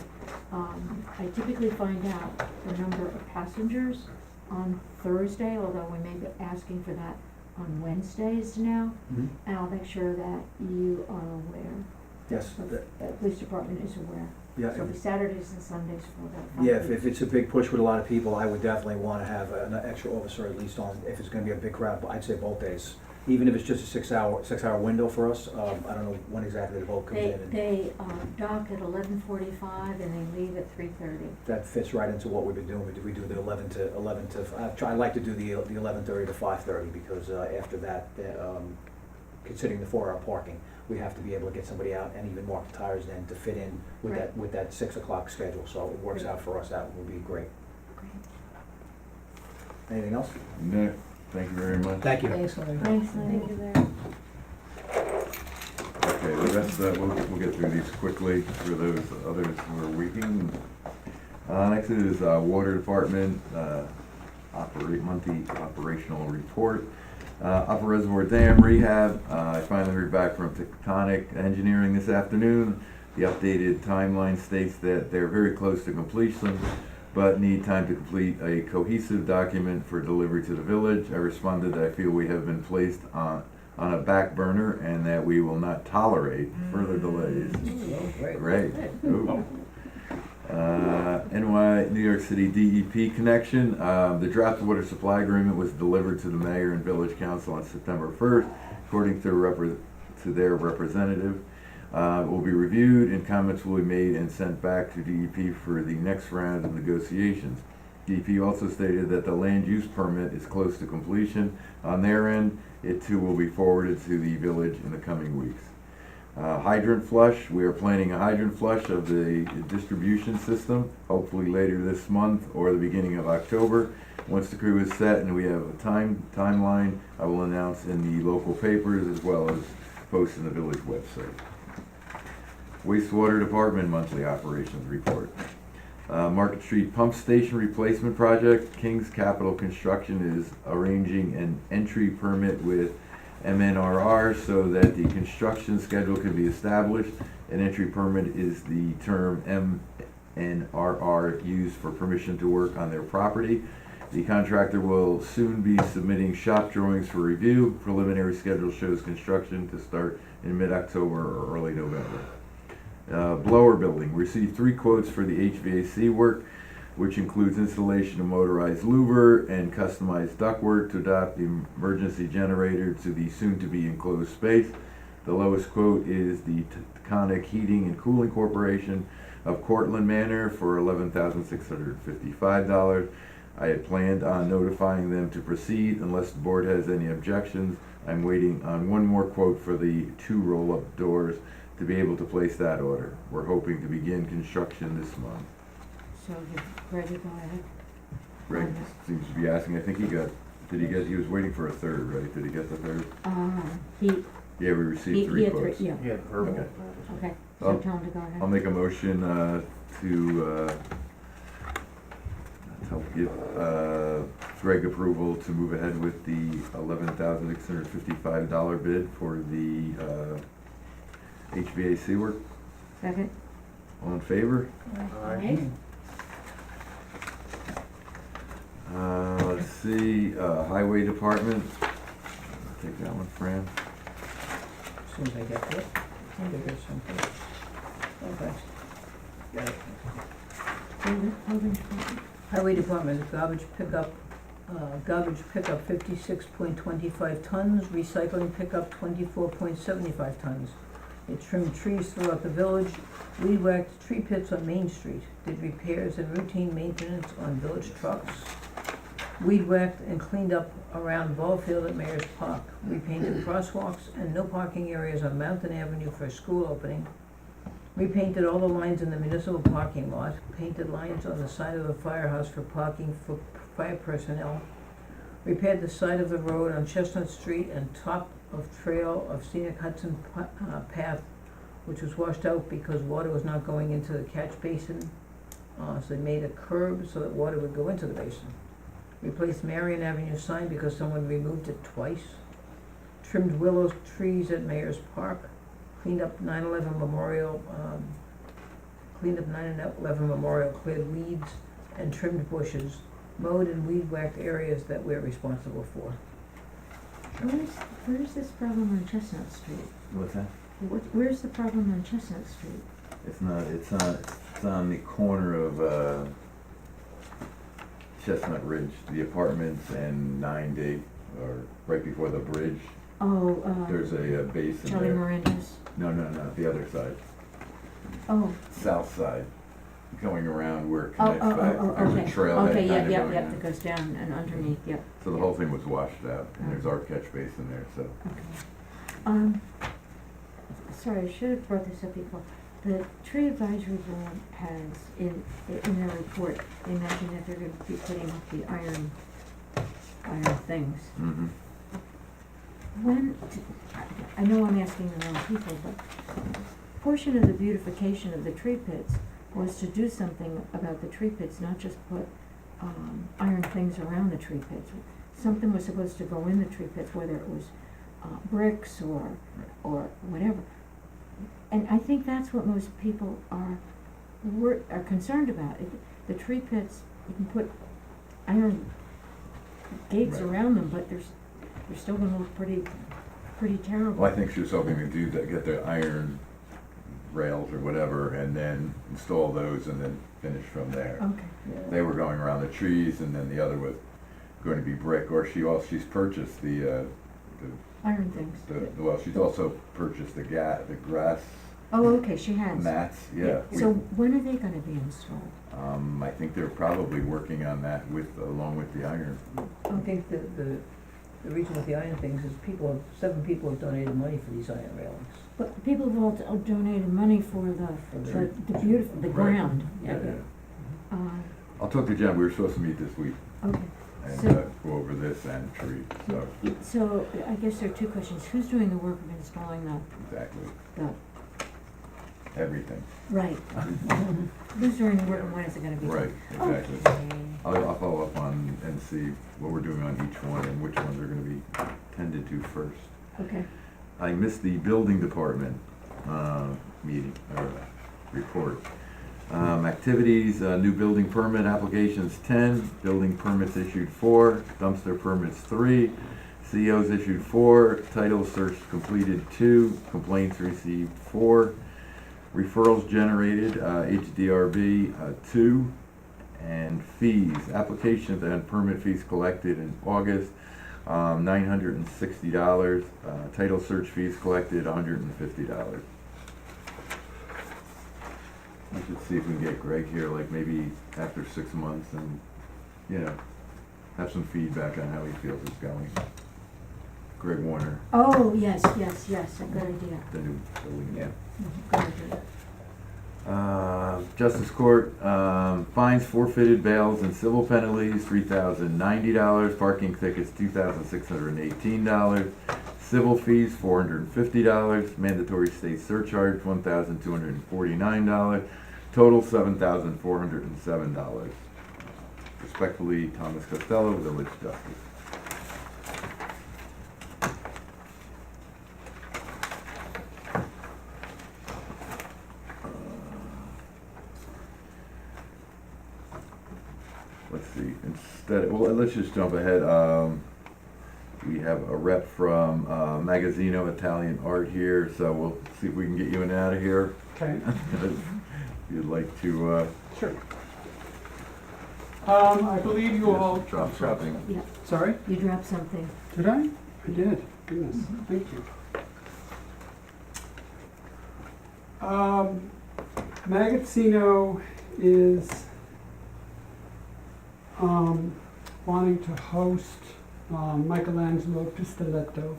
I typically find out the number of passengers on Thursday, although we may be asking for that on Wednesdays now. Mhm. And I'll make sure that you are aware, Yes, the police department is aware. yeah. So it'll be Saturdays and Sundays for that 5 Yeah, weeks. if it's a big push with a lot of people, I would definitely wanna have an extra officer at least on, if it's gonna be a big crowd, I'd say both days. even if it's just a 6 hour window for us. I don't know when exactly the boat comes in, and They dock at 11:45 and they leave at 3:30. that fits right into what we've been doing. We do the 11 to, I like to do the 11:30 to 5:30, because after that, considering the 4-hour parking, we have to be able to get somebody out and even mark the tires then to fit in with Right. that 6 o'clock schedule, so it works out for us. That would be great. Anything else? No, thank you very much. Thank you. Thanks, Larry. Thanks, Thank Larry. you, Larry. Okay, the rest, we'll get through these quickly for those others who are waiting. Next is Water Department, monthly operational report. Upper Reservoir Dam rehab, I finally heard back from Tectonic Engineering this afternoon. The updated timeline states that they're very close to completion, but need time to complete a cohesive document for delivery to the village. I responded that I feel we have been placed on a back burner and that we will not tolerate further delays. Great. Ooh. New York City DEP connection. The draft water supply agreement was delivered to the mayor and village council on September 1st, according to their representative. It will be reviewed and comments will be made and sent back to DEP for the next round of negotiations. DEP also stated that the land use permit is close to completion on their end. It too will be forwarded to the village in the coming weeks. Hydrant flush, we are planning a hydrant flush of the distribution system, hopefully later this month or the beginning of October. Once the crew is set and we have a timeline, I will announce in the local papers as well as post in the village website. Wastewater Department monthly operations report. Market Street Pump Station Replacement Project. King's Capital Construction is arranging an entry permit with MNRR so that the construction schedule can be established. An entry permit is the term MNRR used for permission to work on their property. The contractor will soon be submitting shop drawings for review. Preliminary schedule shows construction to start in mid-October or early November. Blower building, received 3 quotes for the HVAC work, which includes installation of motorized louver and customized ductwork to adapt the emergency generator to the soon-to-be enclosed space. The lowest quote is the Taconic Heating and Cooling Corporation of Cortlandt Manor for $11,655. I had planned on notifying them to proceed unless the board has any objections. I'm waiting on one more quote for the 2 roll-up doors to be able to place that order. We're hoping to begin construction this month. So you're ready to go ahead? Greg seems to be asking, I think he was waiting for a third, right? Did he get the third? Yeah, we received 3 had quotes. yeah, Yeah, verbal. okay, so Oh. tell him to go ahead. I'll make a motion to help give Greg approval to move ahead with the $11,655 bid for the HVAC work. Second? All in favor? Aye. Let's see, Highway Department. Take that one, Fran. As soon as I get this, I think there's something. Oh, thanks. Got it. Highway Department, garbage pickup 56.25 tons, recycling pickup 24.75 tons. It trimmed trees throughout the village, weed whacked tree pits on Main Street, did repairs and routine maintenance on village trucks, weed whacked and cleaned up around ball field at Mayor's Park, repainted crosswalks and no parking areas on Mountain Avenue for a school opening, repainted all the lines in the municipal parking lot, painted lines on the side of the firehouse for parking for fire personnel, repaired the side of the road on Chestnut Street and top of trail of scenic Hudson path, which was washed out because water was not going into the catch basin. So they made a curb so that water would go into the basin. Replaced Marion Avenue sign because someone removed it twice. Trimmed willow trees at Mayor's Park. Cleaned up 9/11 Memorial, cleared weeds and trimmed bushes. Mowed and weed whacked areas that we're responsible for. Where's this problem on Chestnut Street? What's that? Where's the problem on Chestnut Street? It's on the corner of Chestnut Ridge, the apartments and 9 Day, or right before the bridge. There's a base in Charlie there. Miranda's, No, the other side, oh, south side, going around where it oh, connects back. There's okay. a trailhead Okay, kinda yep, going in. that goes down and underneath, yep, So the whole thing was washed out, and there's Oh. our catch basin there, so. okay. Sorry, I should have brought this up before. The tree advisory board has, in their report, they mentioned that they're gonna be putting up the iron things. Mm-hmm. When, I know I'm asking the wrong people, but portion of the beautification of the tree pits was to do something about the tree pits, not just put, iron things around the tree pits. Something was supposed to go in the tree pits, whether it was, bricks or whatever. And I think that's what most people are concerned about. The tree pits, you can put iron gates Right. around them, but they're still gonna look pretty terrible. Well, I think she was hoping to do that, get the iron rails or whatever, and then install those and then finish from there. Okay, They were going around the trees, and then the other was going to be brick, or she's purchased iron things. well, she's also purchased the grass Oh, okay, she has. mats, yeah. So when are they gonna be installed? I think they're probably working on that along with the iron. I think the reason with the iron things is seven people have donated money for these iron railings. But people have all donated money for the beautiful, the Right. ground. Yeah. Uh, I'll talk to Jen, we were supposed to meet this week okay, and So- go over this and tree, so, so I guess there are two questions. Who's doing the work of installing exactly, the, everything. right. Who's doing the work and when is it gonna be done? Right, exactly. Okay. I'll follow up on and see what we're doing on each one and which ones are gonna be tended to first. Okay, I missed the building department, meeting, report. Activities, new building permit applications 10, building permits issued 4, dumpster permits 3, COs issued 4, title search completed 2, complaints received 4, referrals generated, HDRB 2, and fees, applications and permit fees collected in August, $960, title search fees collected $150. We should see if we can get Greg here, like maybe after 6 months and, have some feedback on how he feels it's going. Greg Warner, oh, yes, a good idea. the new building, yeah. Good idea. Justice Court, fines, forfeited bails and civil penalties, $3,090, parking tickets, $2,618, civil fees, $450, mandatory state surcharge, $1,249, total $7,407. Respectfully, Thomas Costello, Village Justice. Let's see, let's just jump ahead. We have a rep from Magazzino Italian Art here, so we'll see if we can get you in and out of here. Okay, If you'd like to, sure. I believe you all. drop something. Yeah, Sorry, you dropped something. did I? I did, goodness, thank you. Magazzino is wanting to host Michelangelo Pistoletto.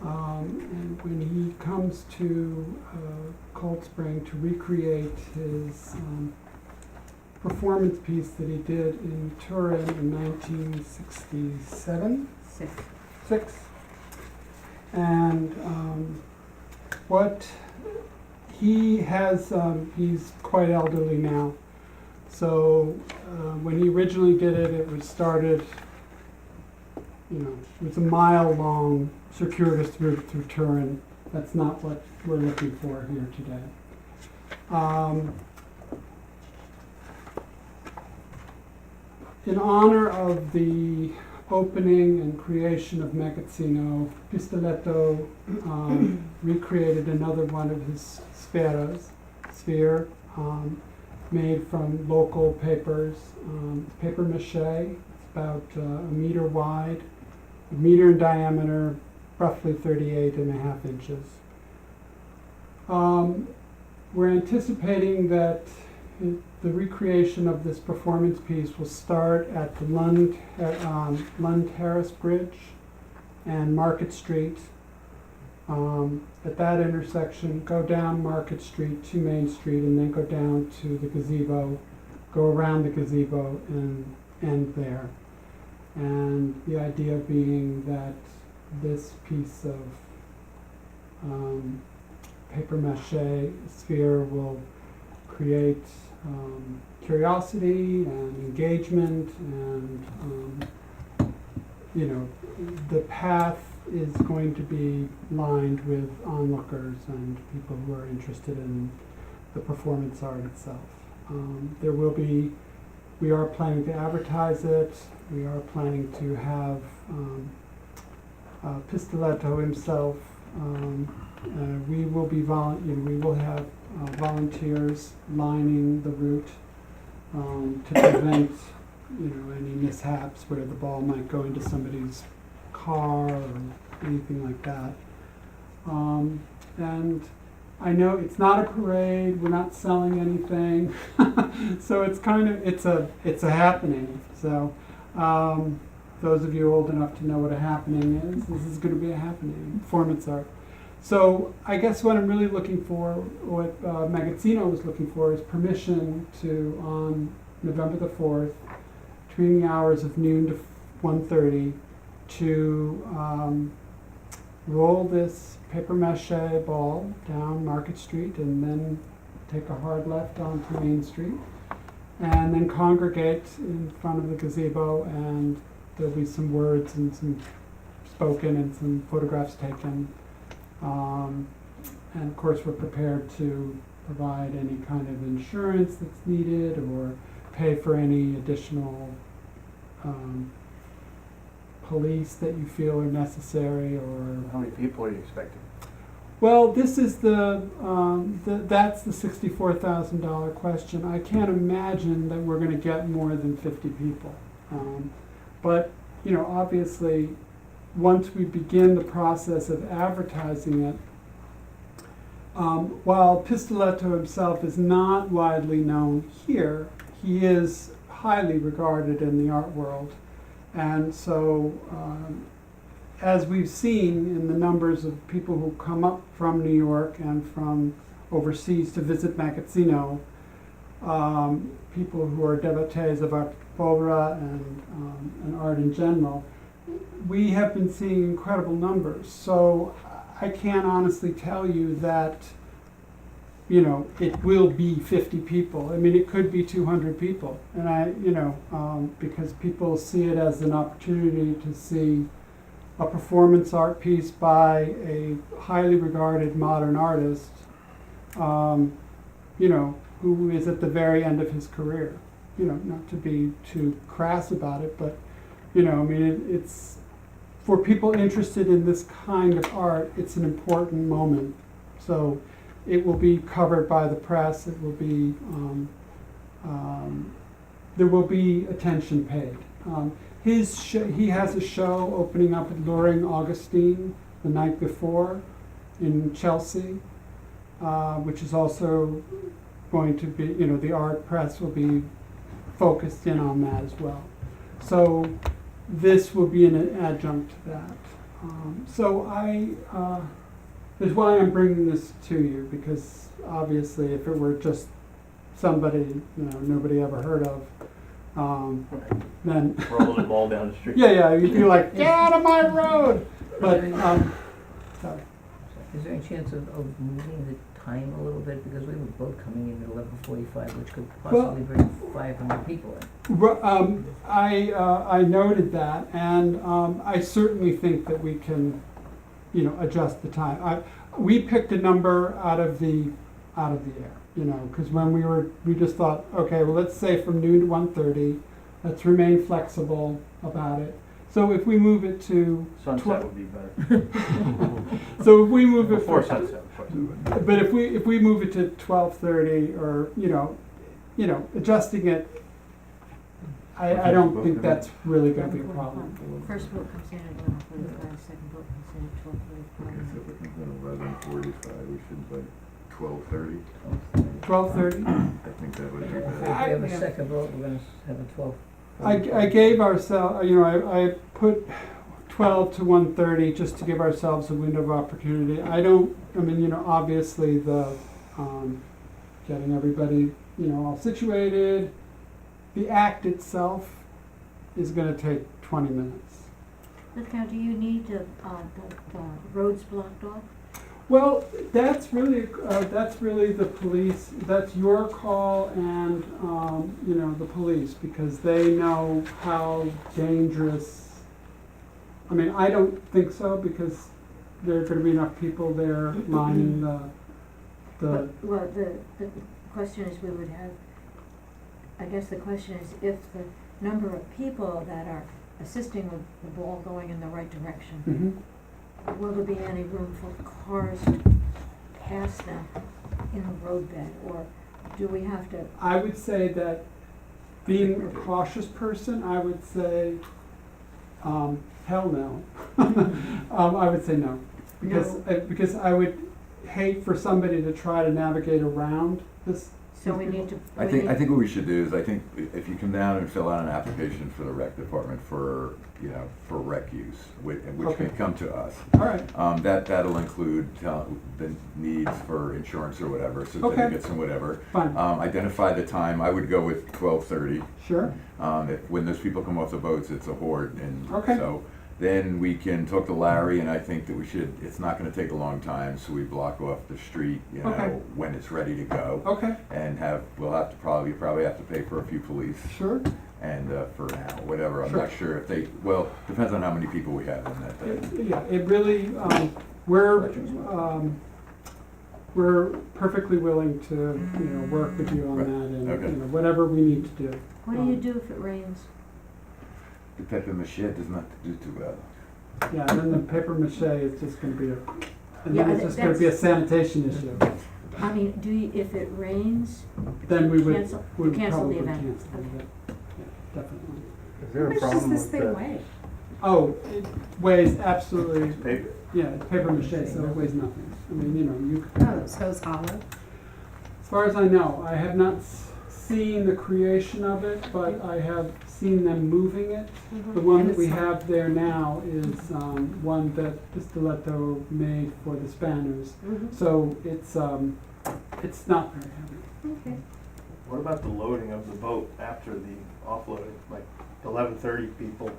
And when he comes to Cold Spring to recreate his performance piece that he did in Turin in 1967, 6. And what he has, he's quite elderly now. So when he originally did it, it was started, it was a mile-long circuitous route through Turin. That's not what we're looking for here today. In honor of the opening and creation of Magazzino, Pistoletto recreated another one of his sphere, made from local papers, paper mache. It's about a meter wide, a meter in diameter, roughly 38.5 inches. We're anticipating that the recreation of this performance piece will start at the Lund Terrace Bridge and Market Street. At that intersection, go down Market Street to Main Street and then go down to the gazebo, go around the gazebo and end there. And the idea being that this piece of paper mache sphere will create curiosity and engagement, and the path is going to be lined with onlookers and people who are interested in the performance art itself. We are planning to advertise it. We are planning to have Pistoletto himself. We will have volunteers lining the route to prevent any mishaps where the ball might go into somebody's car or anything like that. And I know it's not a parade, we're not selling anything, so it's a happening. So those of you old enough to know what a happening is, this is going to be a happening, performance art. So I guess what I'm really looking for, what Magazzino was looking for, is permission to, on November the 4th, between the hours of noon to 1:30, to roll this paper mache ball down Market Street and then take a hard left onto Main Street, and then congregate in front of the gazebo, and there'll be some words and some spoken and some photographs taken. And of course, we're prepared to provide any kind of insurance that's needed or pay for any additional police that you feel are necessary, or How many people are you expecting? well, this is that's the $64,000 question. I can't imagine that we're going to get more than 50 people. But obviously, once we begin the process of advertising it, while Pistoletto himself is not widely known here, he is highly regarded in the art world. And so, as we've seen in the numbers of people who come up from New York and from overseas to visit Magazzino, people who are devotees of art povera and art in general, we have been seeing incredible numbers. So I can't honestly tell you that, it will be 50 people. I mean, it could be 200 people. And because people see it as an opportunity to see a performance art piece by a highly regarded modern artist, who is at the very end of his career. Not to be too crass about it, but it's for people interested in this kind of art, it's an important moment. So it will be covered by the press. It will be there will be attention paid. He has a show opening up at Loring Augustine the night before in Chelsea, which is also going to be, the art press will be focused in on that as well. So this will be an adjunct to that. That's why I'm bringing this to you, because obviously if it were just somebody, nobody ever heard of, then Rolling the ball down the street. yeah, you'd be like, get out of my road. But sorry. Is there any chance of moving the time a little bit, because we were both coming in at 11:45, which could possibly bring 500 people in? I noted that, and I certainly think that we can, adjust the time. We picked a number out of the air, because when we just thought, okay, well, let's say from noon to 1:30, let's remain flexible about it. So if we move it to Sunset would be better. so if we move it Before sunset, of course. but if we move it to 12:30, or adjusting it, I don't think that's really gonna be a problem. First vote comes in at 11:45, second vote comes in at Okay, so 12:45. if it comes in 11:45, we should like 12:30. 12:30? I think that would be If we better. have a second vote, we're gonna have a 12. I gave ourselves, you know, I put 12 to 1:30 just to give ourselves a window of opportunity. I mean, you know, obviously the, getting everybody, you know, all situated, the act itself is gonna take 20 minutes. Look, now, do you need the roads blocked off? Well, that's really the police, that's your call and, you know, the police, because they know how dangerous. I mean, I don't think so, because there are gonna be enough people there lining the, Well, the question is, we would have, I guess the question is, if the number of people that are assisting with the ball going in the right direction, Mhm. will there be any room for cars to pass them in the roadbed, or do we have to? I would say that, being a cautious person, I would say, hell no. I would say no, because I would hate for somebody to try to navigate around this. So we need to. I think what we should do is, I think if you come down and fill out an application for the rec department for, you know, for rec use, which Okay. can come to us. All right, That'll include the needs for insurance or whatever, certificates and whatever. fine, Identify the time, I would go with 12:30. sure, When those people come off the boats, it's a horde, and Okay. so then we can talk to Larry, and I think that it's not gonna take a long time, so we block off the street, you Okay. know, when it's ready to go. okay, And we'll have to probably have to pay for a few police, sure, and, for now, whatever, I'm Sure. not sure if depends on how many people we have on that day. yeah, it really, we're perfectly willing to, you know, work with you on Right. that, and, you Okay. know, whatever we need to do. What do you do if it rains? The paper mache does not do too well. Yeah, and then the paper mache is just gonna be and Yeah, then it's just gonna be a sanitation issue. I mean, if it rains, Then we would, Cancel- we would cancel the probably event. cancel it. Yeah, definitely. Is there a How much does problem this with thing the weigh? Oh, it weighs absolutely, paper? yeah, it's paper mache, so it weighs nothing. I mean, you know, you, Oh, so it's hollow? as far as I know, I have not seen the creation of it, but I have seen them moving it. The one that we have there now is, one that the Stiletto made for the spanners. Mhm. So it's not very heavy. Okay. What about the loading of the boat after the offloading, like 11:30 people?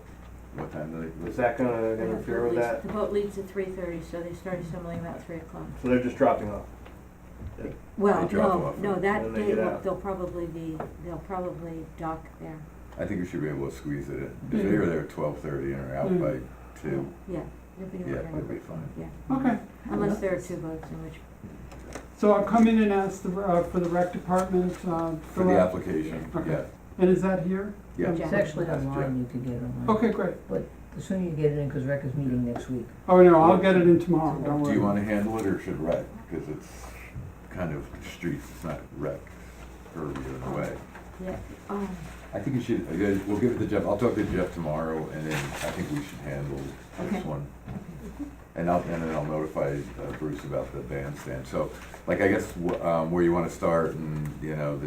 What time do they? Is that gonna interfere with that? The boat leaves at 3:30, so they start assembling about 3 o'clock. So they're just dropping off? Well, They drop no, off. no, that When they day, get out. they'll probably dock there. I think we should be able to squeeze it in. If they're there at 12:30 and are out by 2, Yeah, they'll be yeah, okay. it'll be fine. Yeah, Okay. unless there are 2 boats, in which, So I'll come in and ask for the rec department, For fill the out- application, Okay. yeah, And is that here? yeah. It's actually That's online, Jeff. you can get it online. Okay, great. The sooner you get it in, because rec is meeting next week. Oh, no, I'll get it in tomorrow, don't Do worry. you want to handle it or should rec? Because it's kind of streets, it's not rec purview in a way. yeah, I think you should, we'll give it to Jeff, I'll talk to Jeff tomorrow, and then I think we should handle this Okay. one. And then I'll notify Bruce about the bandstand. So, like, I guess, where you want to start and, you know,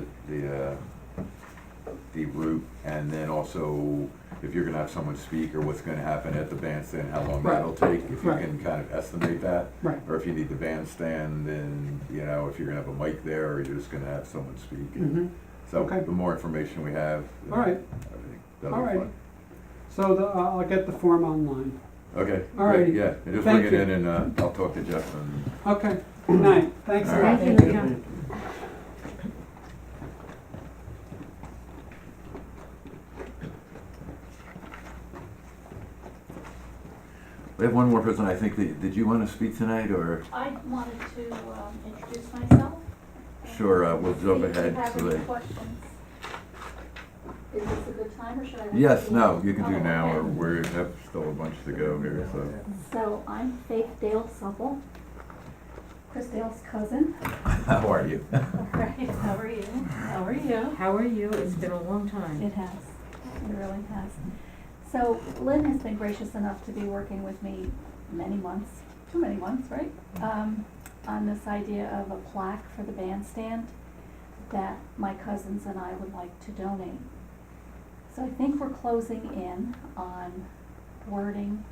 the route, and then also if you're gonna have someone speak or what's gonna happen at the bandstand, how long Right. that'll take, if you Right. can kind of estimate that. Right. Or if you need the bandstand, and, you know, if you're gonna have a mic there, or you're just gonna have someone speak. Mhm. So, Okay. the more information we have. All right. Everything, that'll All be right. fun. So I'll get the form online. Okay, All great, righty. yeah, and just Thank bring it you. in, and I'll talk to Jeff and. Okay, good night. Thanks a All lot. right. thank you, John. We have one more person, I think, did you want to speak tonight, or? I wanted to introduce myself. Sure, we'll jump See if you ahead have so any that. questions. Is this a good time, or should I? wait Yes, till- no, you can do Oh, now, or okay. we have still a bunch to go here, so. So I'm Faith Dale Supple, Chris Dale's cousin. How are you? All right, how are you? How are you? How are you? It's been a long time. It has. It really has. So Lynn has been gracious enough to be working with me many months, too many months, right? On this idea of a plaque for the bandstand that my cousins and I would like to donate. So I think we're closing in on wording.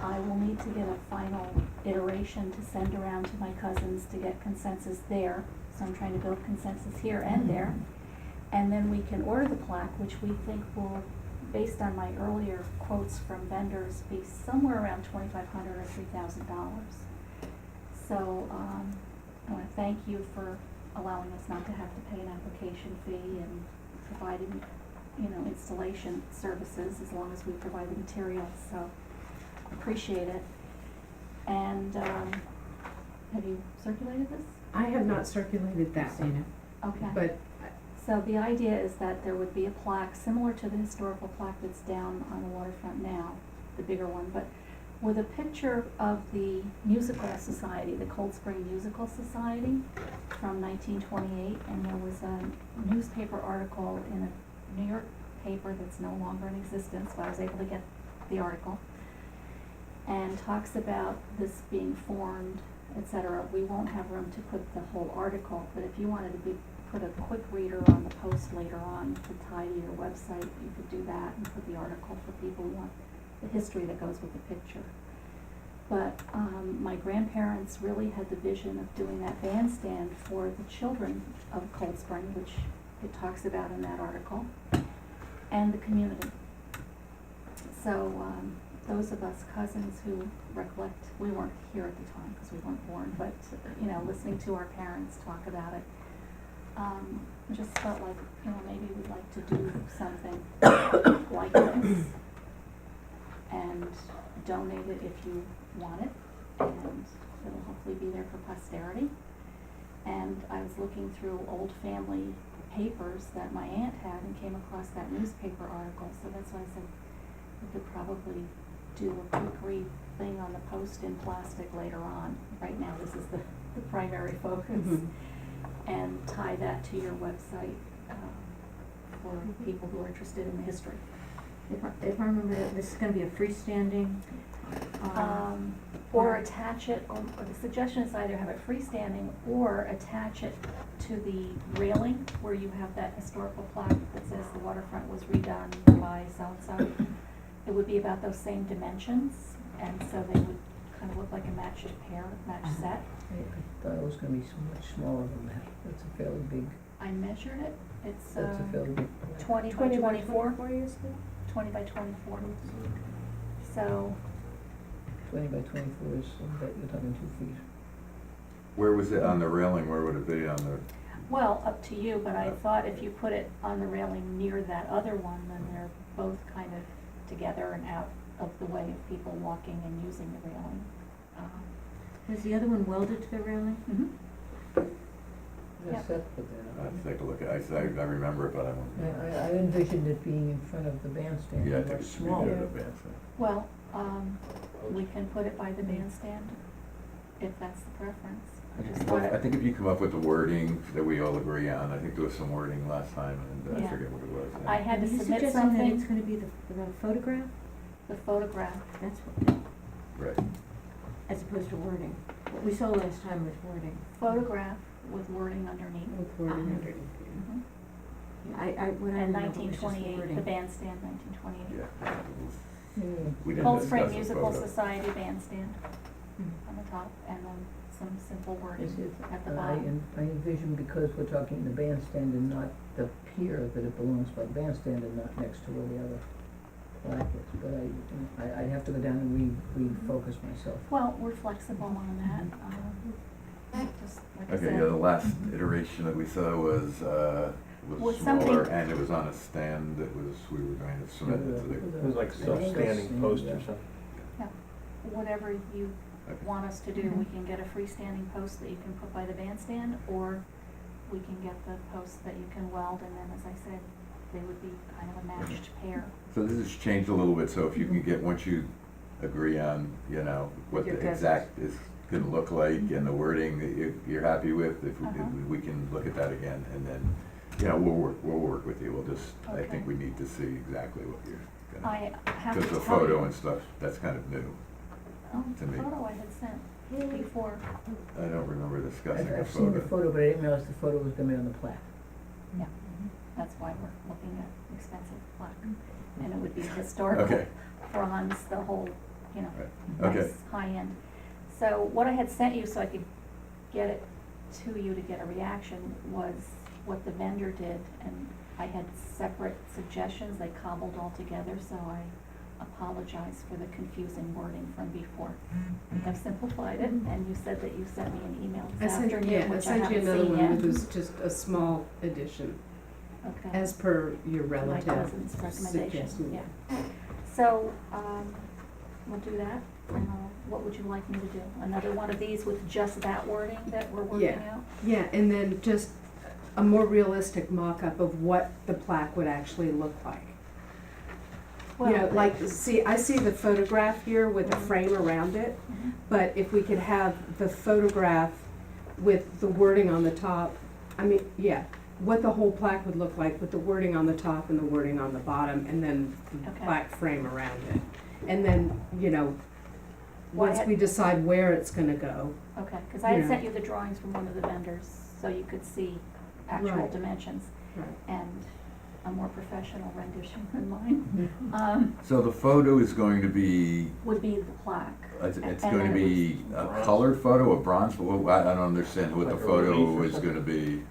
I will need to get a final iteration to send around to my cousins to get consensus there. So I'm trying to build consensus here and there. And then we can order the plaque, which we think will, based on my earlier quotes from vendors, be somewhere around $2,500 or $3,000. So I want to thank you for allowing us not to have to pay an application fee and providing, installation services as long as we provide the materials. So appreciate it. And have you circulated this? I have not circulated that one, Okay. but So the idea is that there would be a plaque similar to the historical plaque that's down on the waterfront now, the bigger one, but with a picture of the musical society, the Cold Spring Musical Society from 1928, and there was a newspaper article in a New York paper that's no longer in existence, but I was able to get the article, and talks about this being formed, etc. We won't have room to put the whole article, but if you wanted to put a quick reader on the post later on to tie to your website, you could do that and put the article for people who want the history that goes with the picture. But my grandparents really had the vision of doing that bandstand for the children of Cold Spring, which it talks about in that article, and the community. So those of us cousins who recollect, we weren't here at the time because we weren't born, but listening to our parents talk about it, just felt like, maybe we'd like to do something like this and donate it if you want it, and it'll hopefully be there for posterity. And I was looking through old family papers that my aunt had and came across that newspaper article, so that's why I said we could probably do a quick thing on the post in plastic later on. Right now, this is the primary focus. And tie that to your website for people who are interested in the history. If I remember, this is gonna be a freestanding, Or attach it, or the suggestion is either have it freestanding or attach it to the railing where you have that historical plaque that says the waterfront was redone by so-and-so. It would be about those same dimensions, and so they would kind of look like a matched set. I thought it was gonna be so much smaller than that. That's a fairly big, I measured it, it's that's a fairly big. 20 by 24. 24 20 by 24. So, 20 by 24 is, I bet you're talking 2 feet. Where was it on the railing? Where would it be on the? well, up to you, but I thought if you put it on the railing near that other one, then they're both kind of together and out of the way of people walking and using the railing. was the other one welded to the railing? That's Yep. it, but I have to take a look at it. I remember it, but I won't. I envisioned it being in front of the bandstand, Yeah, I much think it should be smaller. there, the bandstand. Well, we can put it by the bandstand, if that's the preference. I just Well, thought I think if you come up with the wording that we all agree on, I think there was some wording last time, and I Yeah. forget what it was. I had to Are you submit suggesting that it's something, gonna be the photograph? the photograph, That's what, Right. as opposed to wording. What we saw last time was wording. photograph with wording underneath. with wording Uh-huh. underneath. Mhm. Yeah, what I And remember was just the 1928, wording. the bandstand, 1928. Yeah. Hmm. We didn't Cold discuss Spring the Musical photo. Society bandstand Mhm. on the top, and then some simple wording Is it, at the I bottom. envision, because we're talking the bandstand and not the pier, that it belongs by the bandstand and not next to where the other plaque is, but I'd have to go down and refocus myself. Well, we're flexible on that, just like I Okay, said. yeah, the last iteration that we saw was Was smaller, something- and it was on a stand that we were going to submit it to the. It was like a self-standing post or something. Whatever you Okay. want us to do, we can get a freestanding post that you can put by the bandstand, or we can get the posts that you can weld, and then, as I said, they would be kind of a matched pair. So this has changed a little bit, so if you can get, once you agree on, what With the your exact is gonna look like and the wording that you're happy with, if Uh-huh. we can look at that again, and then Yeah, we'll work with you, we'll just, I Okay. think we need to see exactly what you're gonna, I have to because the tell photo you. and stuff, that's kind of new. Oh, to the me. photo I had sent before. I don't remember discussing I've the seen the photo. photo, but I didn't realize the photo was gonna be on the plaque. Yeah, that's why we're looking at expensive plaque. And it would be historical Okay. bronze, the whole, you know, Right. Okay. nice, high end. So what I had sent you so I could get it to you to get a reaction was what the vendor did, and I had separate suggestions, they cobbled all together, so I apologize for the confusing wording from before. I've simplified it, and you said that you sent me an email I this sent, afternoon, yeah, I which I sent you haven't another seen one, yet. which was just a small addition, Okay. as per your My relative cousin's recommendation, suggestion. yeah. So, we'll do that, and what would you like me to do? Another one of these with just that wording that we're working Yeah. out? Yeah, and then just a more realistic mock-up of what the plaque would actually look like. You know, Well, like, see, I see the photograph here with a frame around it, Mhm. but if we could have the photograph with the wording on the top, I mean, yeah, what the whole plaque would look like with the wording on the top and the wording on the bottom, and then the Okay. plaque frame around it. And then, you know, Well, I once had- we decide where it's gonna go, Okay, because I had Yeah. sent you the drawings from one of the vendors, so you could see actual Right. dimensions, right. and a more professional rendition than mine, So the photo is going to be, would be the plaque. it's And going to then be a Bronze. color photo, a bronze, well, I don't understand what the Like a photo relief or is something? gonna be.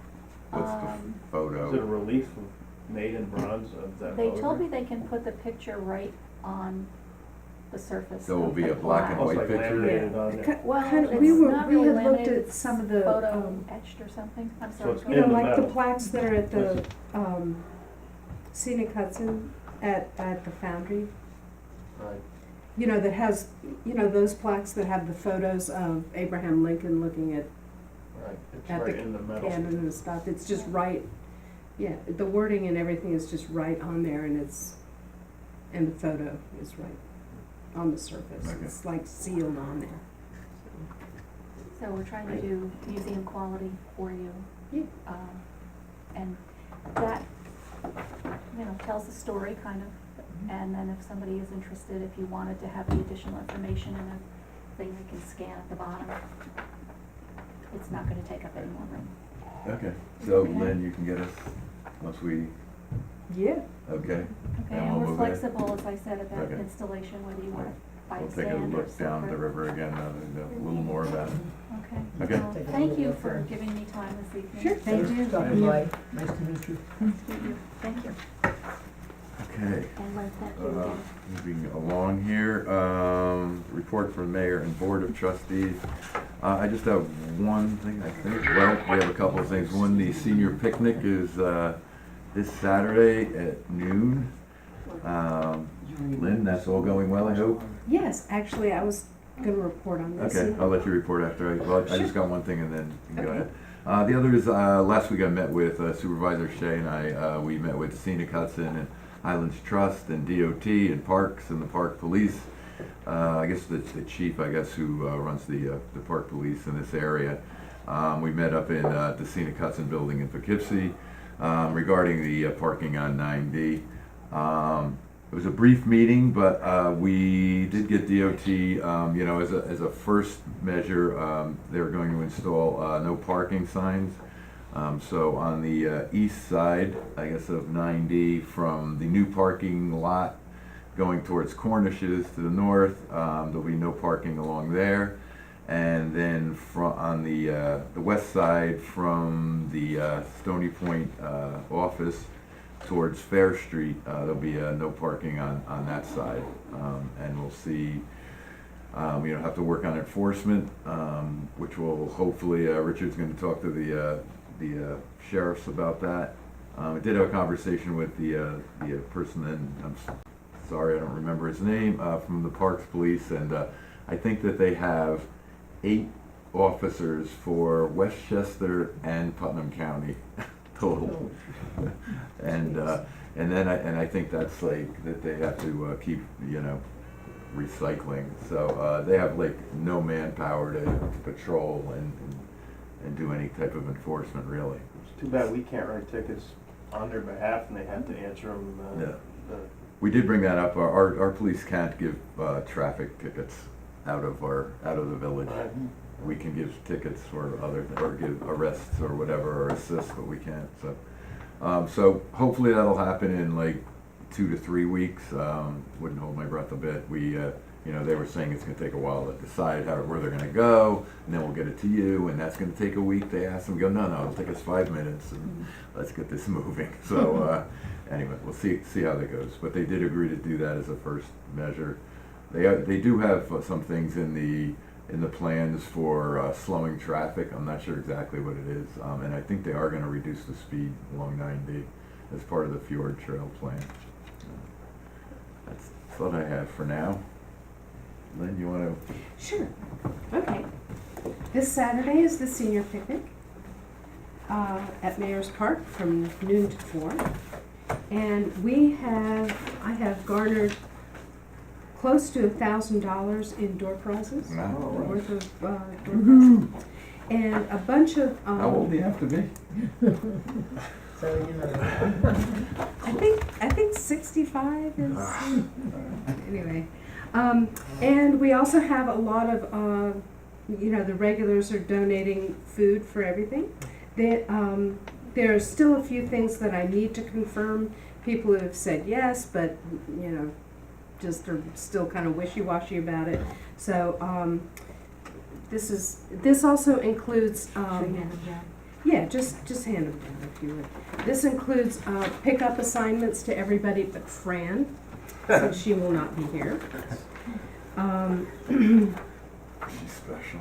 What's the Um, Is it a photo? relief made in bronze of that They photograph? told me they can put the picture right on the surface So it will of be the a black and Oh, white it's like picture? laminated on there. Well, Kind of- it's we were, not we really had looked laminated, at it's some of the, photo etched or something, I'm sorry. it's you know, in the like the metal. plaques that are at the, Scenic Hudson at the Foundry. Right. You know, that has, you know, those plaques that have the photos of Abraham Lincoln looking at Right, it's At right the in the metal. cannon and stuff, it's just right, yeah, the wording and everything is just right on there, and and the photo is right on the surface, Okay. it's like sealed on there. So we're trying to do museum quality for you. Yeah. And that, you know, tells the story kind of, and then if somebody is interested, if you wanted to have the additional information in a thing they can scan at the bottom, it's not gonna take up any more room. Okay, so Okay. Lynn, you can get us, once we, Yeah, okay? Okay, And and we'll we're move ahead. flexible, as I said, about Okay. installation, whether you want it by We'll take a stand or look down the separate. river again, know a little more about it. Okay. Okay. Well, Take a thank look you at for that. giving me time this evening. Sure. Thanks for stopping by, nice to meet you. Thank you. Okay. And like that, you again. Moving along here, report from mayor and board of trustees. I just have one thing, I think, well, we have a couple of things. One, the senior picnic is, this Saturday at noon. Lynn, that's all going well, I hope? yes, actually, I was gonna report on this. Okay, I'll let you report after I Sure. just got one thing and then you can go Okay. ahead. The other is, last week I met with Supervisor Shea and we met with Scenic Hudson and Highlands Trust and DOT and Parks and the Park Police. I guess the chief, I guess, who runs the Park Police in this area. We met up in the Scenic Hudson building in Poughkeepsie regarding the parking on 9D. It was a brief meeting, but we did get DOT, you know, as a first measure, they were going to install no parking signs. So on the east side, I guess, of 9D, from the new parking lot going towards Cornish's to the north, there'll be no parking along there. And then on the west side, from the Stony Point office towards Fair Street, there'll be no parking on that side. And we'll see, you know, have to work on enforcement, which will hopefully, Richard's gonna talk to the sheriffs about that. I did have a conversation with the person, and I'm sorry, I don't remember his name, from the Parks Police, and I think that they have 8 officers for Westchester and Putnam County total. And then I think that's like, that they have to keep, you know, recycling. So they have like no manpower to patrol and do any type of enforcement, really. It's too bad we can't write tickets on their behalf and they have to answer them. Yeah. We did bring that up, our police can't give, traffic tickets out of the village. We can give tickets or or give arrests or whatever, or assists, but we can't, so. So hopefully that'll happen in like 2 to 3 weeks, wouldn't hold my breath a bit. They were saying it's gonna take a while to decide where they're gonna go, and then we'll get it to you, and that's gonna take a week. They asked them, no, it'll take us 5 minutes, and let's get this moving. So, anyway, we'll see how that goes. But they did agree to do that as a first measure. They do have some things in the plans for slowing traffic. I'm not sure exactly what it is, and I think they are gonna reduce the speed along 90 as part of the Fjord Trail plan. That's what I have for now. Lynn, you wanna? Sure. Okay. This Saturday is the senior picnic at Mayor's Park from noon to 4. And I have garnered close to $1,000 in door prizes, worth of door prizes. And a bunch of, How old do you have to be? So, you know. I think 65 is, anyway. And we also have a lot of, the regulars are donating food for everything. There are still a few things that I need to confirm. People have said yes, but, just are still kind of wishy-washy about it. So, this also includes, yeah, just hand them down if you would. This includes, pickup assignments to everybody but Fran, since she will not be here. She's special.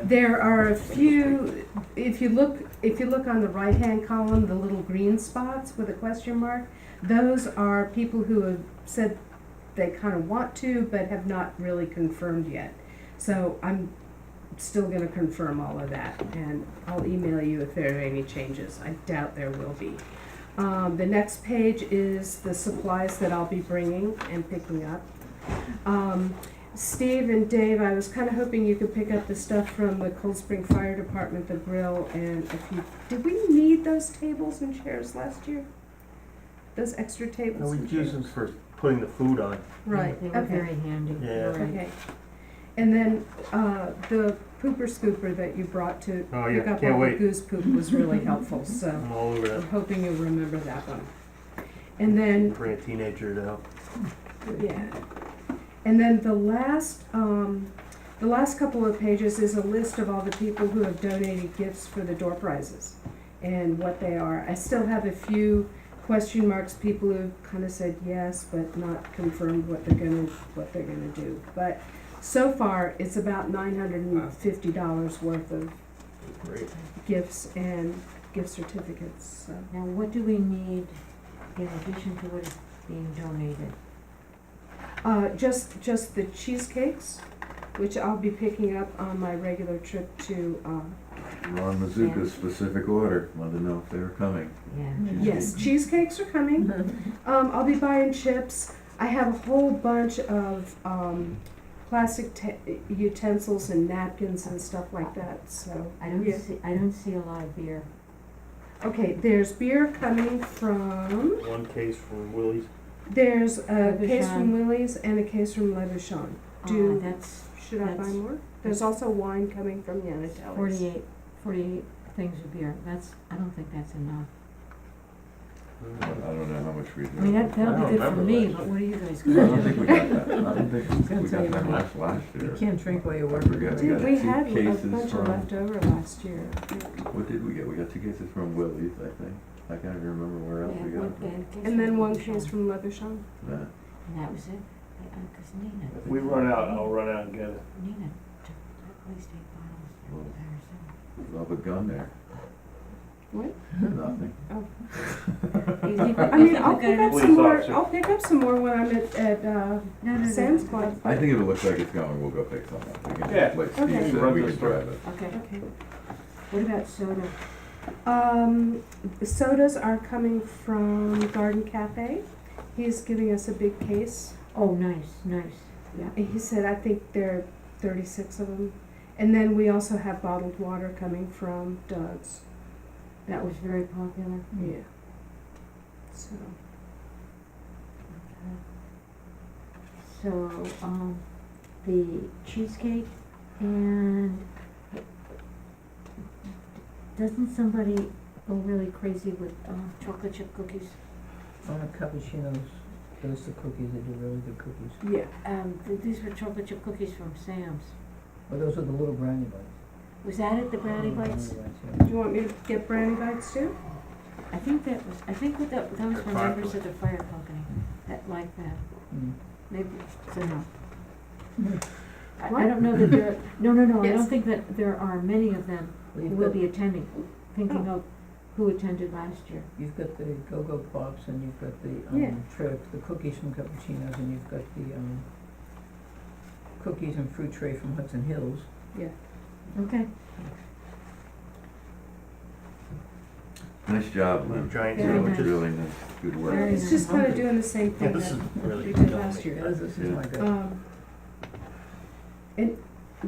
There are a few, if you look on the right-hand column, the little green spots with a question mark, those are people who have said they kind of want to, but have not really confirmed yet. So I'm still gonna confirm all of that, and I'll email you if there are any changes. I doubt there will be. The next page is the supplies that I'll be bringing and picking up. Steve and Dave, I was kind of hoping you could pick up the stuff from the Cold Spring Fire Department, the grill, and did we need those tables and chairs last year? Those extra tables No, we and use chairs? them for putting the food on. Right, They were okay. very handy. Yeah. Right. Okay. And then, the pooper scooper that you brought to Oh, yeah, pick up can't all the wait. goose poop was really helpful, so I'm all over I'm that. hoping you'll remember that one. And then, Bring a teenager to help. yeah. And then the last couple of pages is a list of all the people who have donated gifts for the door prizes and what they are. I still have a few question marks, people who've kind of said yes, but not confirmed what they're gonna do. But so far, it's about $950 worth of Great. gifts and gift certificates, so. Now, what do we need in addition to what is being donated? Just the cheesecakes, which I'll be picking up on my regular trip to, Ron Mazuka's specific order, wanted to know if they were coming. Yeah. yes, cheesecakes are coming. I'll be buying chips. I have a whole bunch of, plastic utensils and napkins and stuff like that, so. I don't yeah. see a lot of beer. Okay, there's beer coming from, One case from Willie's. there's a case Lebuchon. from Willie's and a case from Lebuchon. Should I buy that's- more? There's also wine coming from Yanatelli's. 48 things of beer. I don't think that's enough. I don't know how much we I mean, did. that'll I be don't good for remember me, last but what are you guys I gonna don't do? think we got that, I don't think we Gonna got tell you that what. last You year. can't drink while you work. We got Dude, we two had a cases bunch from- of leftover last year. What did we get? We got 2 cases from Willie's, I think. I can't even remember where else we got it from. And then one case from Lebuchon. Yeah. And that was it? Because Nina. If we run out, I'll run out and get it. Nina took at least 8 bottles Well, by herself. Love a gun there. What? Nothing. I mean, I'll pick up Police some more, officer. I'll pick up some more when I'm at Sam's Club. I think if it looks like it's going, we'll go pick some up. We can, Yeah. like Steve Okay. said, Run we to can the store. drive it. Okay. Okay. What about soda? Sodas are coming from Garden Cafe. He's giving us a big case. Oh, nice. Yeah. And he said, I think there are 36 of them. And then we also have bottled water coming from Doug's. That was very popular. Yeah. So, So, the cheesecake and doesn't somebody go really crazy with, chocolate chip cookies? On the cappuccinos, those are cookies, they do really good cookies. yeah. These were chocolate chip cookies from Sam's. Well, those are the little brownie bites. Was that it, the brownie Little bites? yeah. Do you want me to get brownie bites too? I think that those They're were members popular. of the fire company that liked that. Mm. Maybe, so no. I What? don't know that there, no, I Yes. don't think that there are many of them Well, who you've will got, be attending, thinking of who attended last year. you've got the go-go pops and you've got the, Yeah. the cookies from cappuccinos and you've got the, cookies and fruit tray from Hudson Hills. Yeah. Okay. Nice job, Lynn. Giant Very Really, nice. really nice, good work. Very It's just kind of doing the same Yeah, thing this is that really we did yummy. last year. This is my good. And,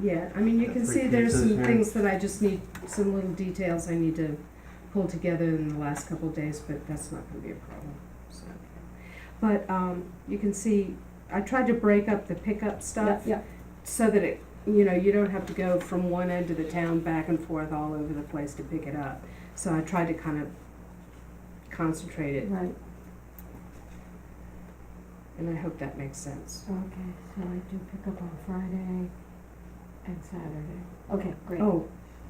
yeah, I mean, you The can three see there's pizzas some here. things that I just need, some little details I need to pull together in the last couple of days, but that's not gonna be a problem, so. But, you can see, I tried to break up the pickup stuff. Yeah, So that it, you know, you don't have to go from one end of the town back and forth all over the place to pick it up. So I tried to kind of concentrate it, right, and I hope that makes sense. okay, so I do pick up on Friday and Saturday. Okay, great. Oh,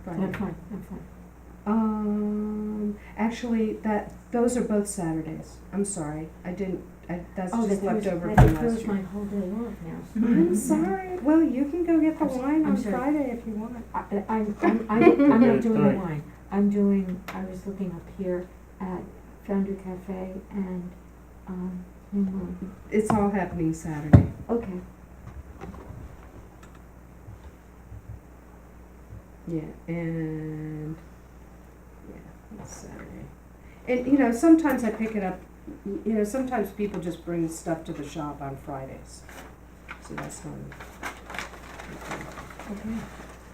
I'm Friday. fine. Actually, those are both Saturdays. I'm sorry, that's Oh, just that left over that from throws last my year. whole day off now. I'm sorry, well, you can go get the I'm so- wine I'm on sorry. Friday if you want. I'm not doing the wine. I was looking up here at Founder Cafe and, New Moon. It's all happening Saturday. Okay, Yeah, and, yeah, it's Saturday. And, you know, sometimes I pick it up, you know, sometimes people just bring stuff to the shop on Fridays. So that's not. okay.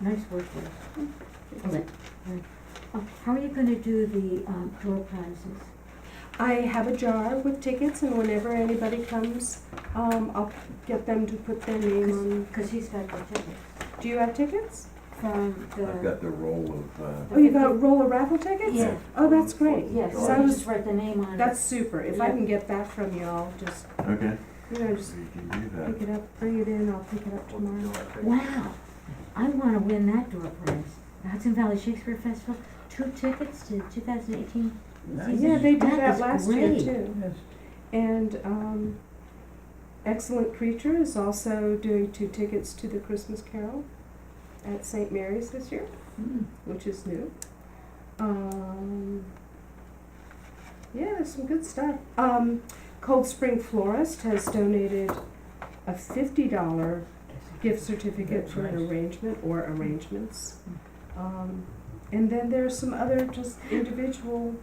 Nice work there. Okay. How are you gonna do the, door prizes? I have a jar with tickets, and whenever anybody comes, I'll get them to put their name on. Cause he's got the tickets Do you have tickets? from the. I've got the roll of, Oh, you got roller raffle tickets? Yeah. Oh, that's great. Yes, So so I you was, just write the name on it. that's super. If I Yeah. can get that from you, I'll just, okay, you know, just we can do that. pick it up, bring it in, I'll pick it up tomorrow. Wow, I wanna win that door prize. The Hudson Valley Shakespeare Festival, 2 tickets to 2018 Nice. season. Yeah, they did That that is last year great. too. Yes. And Excellent Creature is also doing 2 tickets to the Christmas Carol at St. Mary's this year, Mm. which is new. Yeah, there's some good stuff. Cold Spring Florist has donated a $50 gift certificate That's for an nice. arrangement or arrangements. And then there's some other just individual.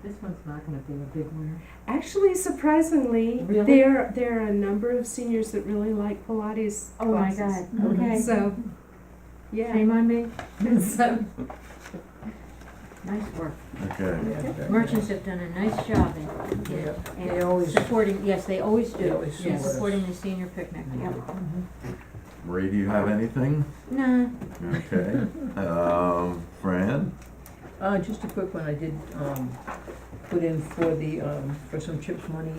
This one's not gonna be a big winner. Actually, surprisingly, Really? there are a number of seniors that really like Pilates Oh my classes. God, okay. So, yeah. Shame on me. So, Nice work. Okay, Yeah, very Merchants nice. have done a nice job in, Yeah, in they always, supporting, yes, they always they do, always in support us. supporting the senior picnic, yep. Marie, do you have anything? Nah, Okay, Fran? Just a quick one, I did, put in for the, for some CHIPS money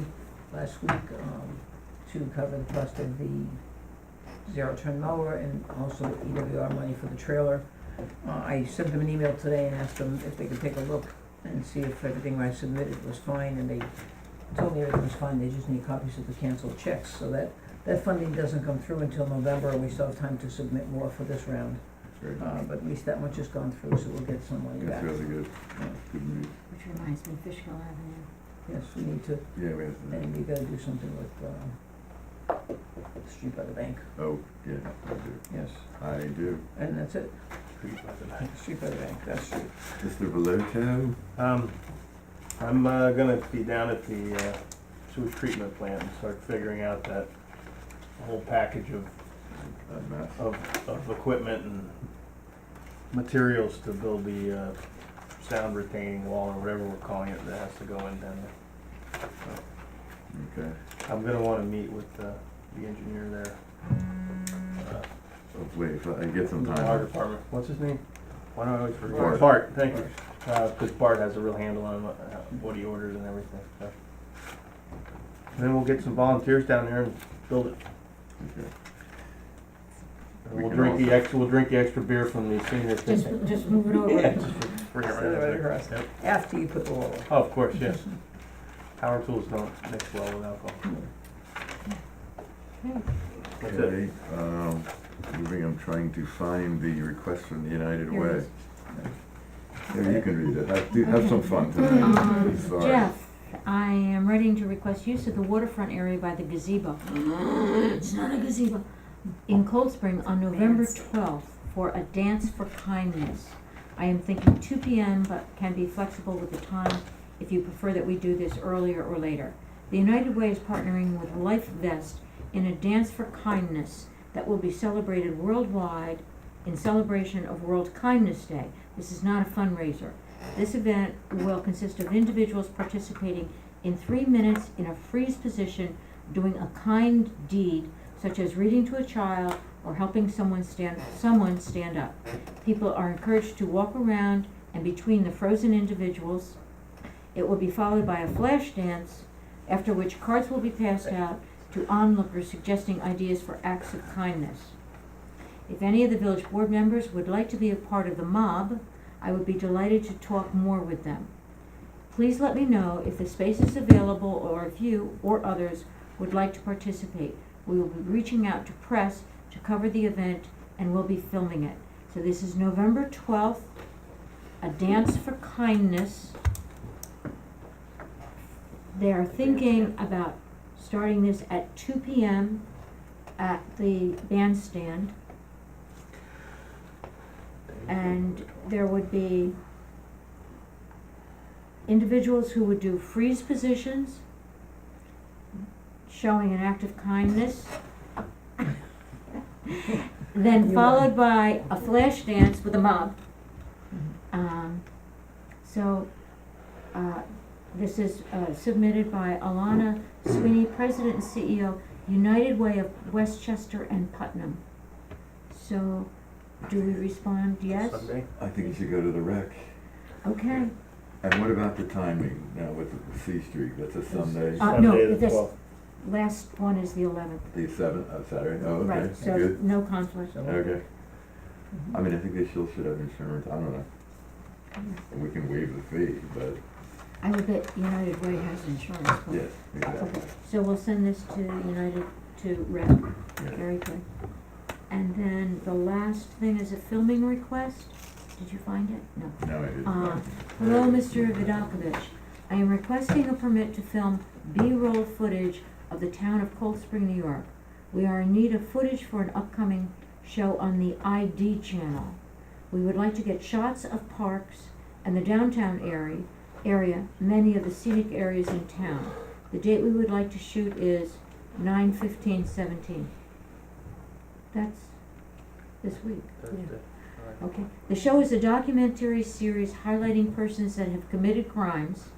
last week, to cover the cost of the zero-turn mower and also EWR money for the trailer. I sent them an email today and asked them if they could take a look and see if everything I submitted was fine, and they told me everything was fine, they just need copies of the canceled checks, so that funding doesn't come through until November, and we still have time to submit more for this round. Very But at least that much has gone through, so we'll get some money That's back. really good, good news. which reminds me, Fishkill Avenue. Yes, we need to, Yeah, we have to, and we gotta do something with, the street by the bank, oh, yeah, I do, yes, I do. and that's it, street by the bank, that's street. Mr. Veloto? I'm gonna be down at the sewage treatment plant and start figuring out that whole package of a mess. of equipment and materials to build the sound retaining wall or whatever we're calling it that has to go in down there. Okay. I'm gonna wanna meet with the engineer there. Hopefully, if I get some Our time. department, what's his name? Why don't I always forget? Bart. Bart, thank you. Cause Bart has a real handle on what he orders and everything, so. And then we'll get some volunteers down there and build it. Okay. And We we'll can drink also- the we'll drink the extra beer from the senior citizen. Just move it over. Yeah, just bring it right Send it right over there. across. Yep. After you put the wall up. Oh, of course, yes. Power tools don't mix well with alcohol. That's it. Okay, moving, I'm trying to find the request from the United Here it Way. is. Here, you can read it. Have some fun tonight. Sorry. Jeff, I am ready to request use of the waterfront area by the gazebo. It's not a gazebo. In Cold Spring on November 12th for a dance for kindness. I am thinking 2 p.m. but can be flexible with the time if you prefer that we do this earlier or later. The United Way is partnering with Life Vest in a dance for kindness that will be celebrated worldwide in celebration of World Kindness Day. This is not a fundraiser. This event will consist of individuals participating in 3 minutes in a freeze position doing a kind deed such as reading to a child or helping someone stand up. People are encouraged to walk around and between the frozen individuals. It will be followed by a flash dance, after which cards will be passed out to onlookers suggesting ideas for acts of kindness. If any of the village board members would like to be a part of the mob, I would be delighted to talk more with them. Please let me know if the space is available or if you or others would like to participate. We will be reaching out to press to cover the event and we'll be filming it. So this is November 12th, a dance for kindness. They are thinking about starting this at 2 p.m. at the bandstand. And there would be individuals who would do freeze positions, showing an act of kindness, then followed by a flash dance with a mob. This is submitted by Alana Sweeney, President and CEO, United Way of Westchester and Putnam. So, do we respond yes? Sunday? I think you should go to the rec. Okay. And what about the timing now with the C Street? That's a Sunday, No, Sunday the this 12th. last one is the 11th. the 7th, Saturday? Oh, okay, Right, so good. no conflict. Okay. I mean, I think they still should have insurance, I don't know. And we can waive the fee, but, I would bet United Way has insurance. but- yes, exactly. Okay, so we'll send this to United, to Rep, Yeah. very good. And then the last thing is a filming request. Did you find it? No. No, I didn't. Hello, Mr. Vidalkovich. I am requesting a permit to film B-roll footage of the town of Cold Spring, New York. We are in need of footage for an upcoming show on the ID channel. We would like to get shots of parks and the downtown area, many of the scenic areas in town. The date we would like to shoot is 9/15/17. That's this week. Thursday. All right. Okay. The show is a documentary series highlighting persons that have committed crimes.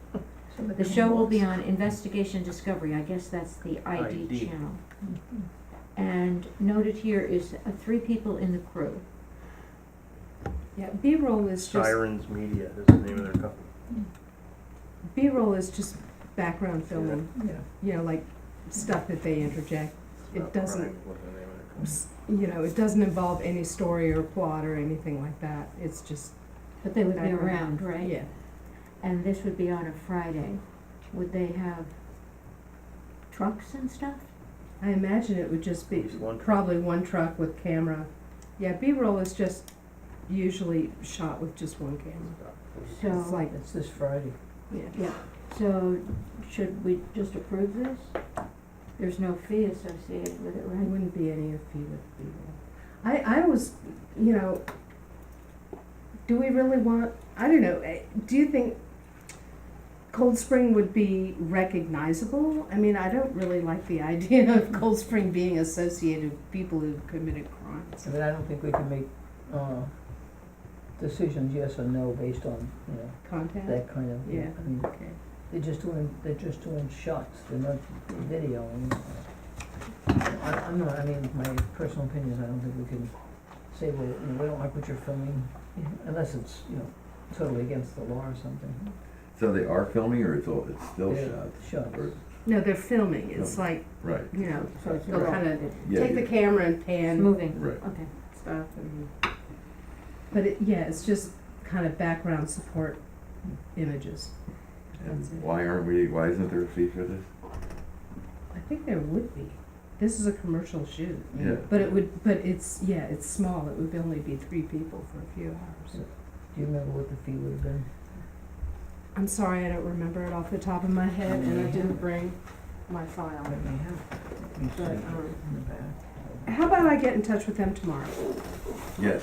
The show will be on Investigation Discovery. I guess that's the ID ID. channel. And noted here is 3 people in the crew. Yeah, B-roll is just, Sirens Media is the name of their company. B-roll is just background filming, Yeah. you know, like stuff that they interject. It Not doesn't, Brian, what's the name of their company? you know, it doesn't involve any story or plot or anything like that. It's just, But they would be Background. around, right? yeah. And this would be on a Friday. Would they have trucks and stuff? I imagine it would just be At least one truck. probably one truck with camera. Yeah, B-roll is just usually shot with just one camera. It's So, like, It's this Friday. yeah. yeah, so should we just approve this? There's no fee associated with it, There right? wouldn't be any fee with B-roll. I was, you know, do we really want, I don't know, do you think, Cold Spring would be recognizable. I mean, I don't really like the idea of Cold Spring being associated with people who've committed crimes. But I don't think we can make, decisions yes or no based on, you know, Content? that kind of, Yeah, I mean, okay. they're just doing shots, they're not video, and, I'm not, I mean, my personal opinion is I don't think we can say, well, you know, we don't like what you're filming, unless it's, you know, totally against the law or something. So they are filming, or it's still Yeah, shots? shots. Or- No, they're filming. It's like, Right, you know, So it's they'll kind of Yeah, take the yeah. camera and It's pan moving, right. okay. stuff. But it's just kind of background support images. And That's it. why isn't there a fee for this? I think there would be. This is a commercial shoot. Yeah. But it's small. It would only be 3 people for a few hours. Do you remember what the fee would have been? I'm sorry, I don't remember it off the top of my head, and I didn't bring my file. Let me have it. Let me see But, it in the back. How about I get in touch with them tomorrow? Yes,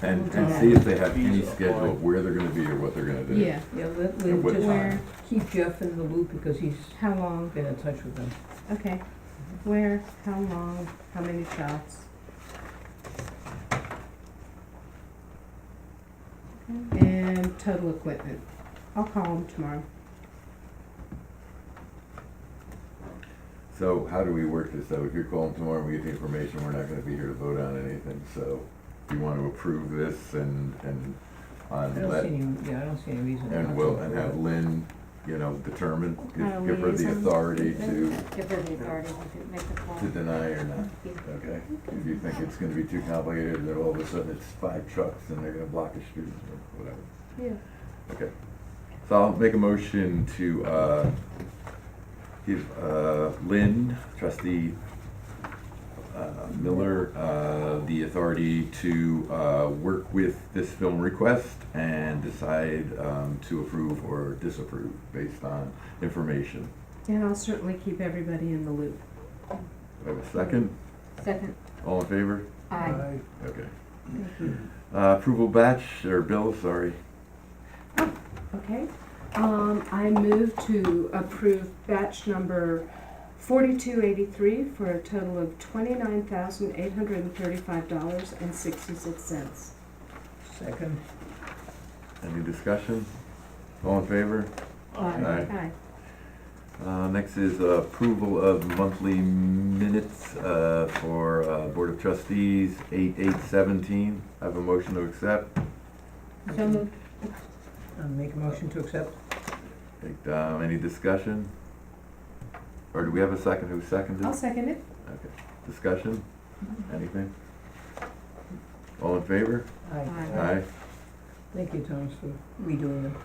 and We'll do see if they have Fees any apply. schedule of where they're gonna be or what they're gonna do. Yeah. Yeah, And we'll what just Where? keep Jeff in the loop because he's How long? been in touch with them. Okay. Where? How long? How many shots? And total equipment. I'll call them tomorrow. So how do we work this though? If you're calling tomorrow and we get the information, we're not gonna be here to vote on anything, so do you wanna approve this and I on don't let, see any, I don't see any reason. not and to. and have Lynn, determine, Kind of give her the liaison. authority to Give her the authority to make the call. deny or not, okay? If you think it's gonna be too complicated, that all of a sudden it's 5 trucks and they're gonna block a street or whatever. Yeah. Okay, so I'll make a motion to, give, Lynn, trustee, Miller, the authority to, work with this film request and decide, to approve or disapprove based on information. And I'll certainly keep everybody in the loop. Do I have a second? Second, All in favor? aye. Okay. Approval batch, or bill, sorry. Okay. I move to approve batch number 4283 for a total of $29,835.66. Second. Any discussion? All in favor? Aye. Next is approval of monthly minutes for Board of Trustees, 8/8/17. I have a motion to accept. So moved. Make a motion to accept. Any discussion? Or do we have a second? Who seconded? I'll second it. Okay. Discussion? Anything? All in favor? Aye. Aye. Thank you, Thomas, for redoing them.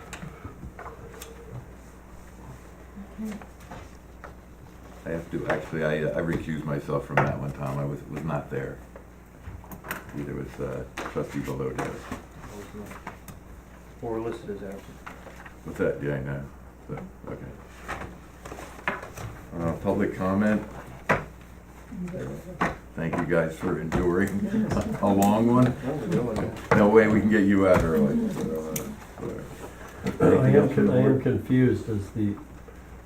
I have to, actually, I recused myself from that one, Tom. I was not there. Either was trustee below there. Or listed as absent. What's that? Yeah, I know. So, okay. Public comment. Thank you guys for enduring a long one. No way we can get you out early. I am confused, is the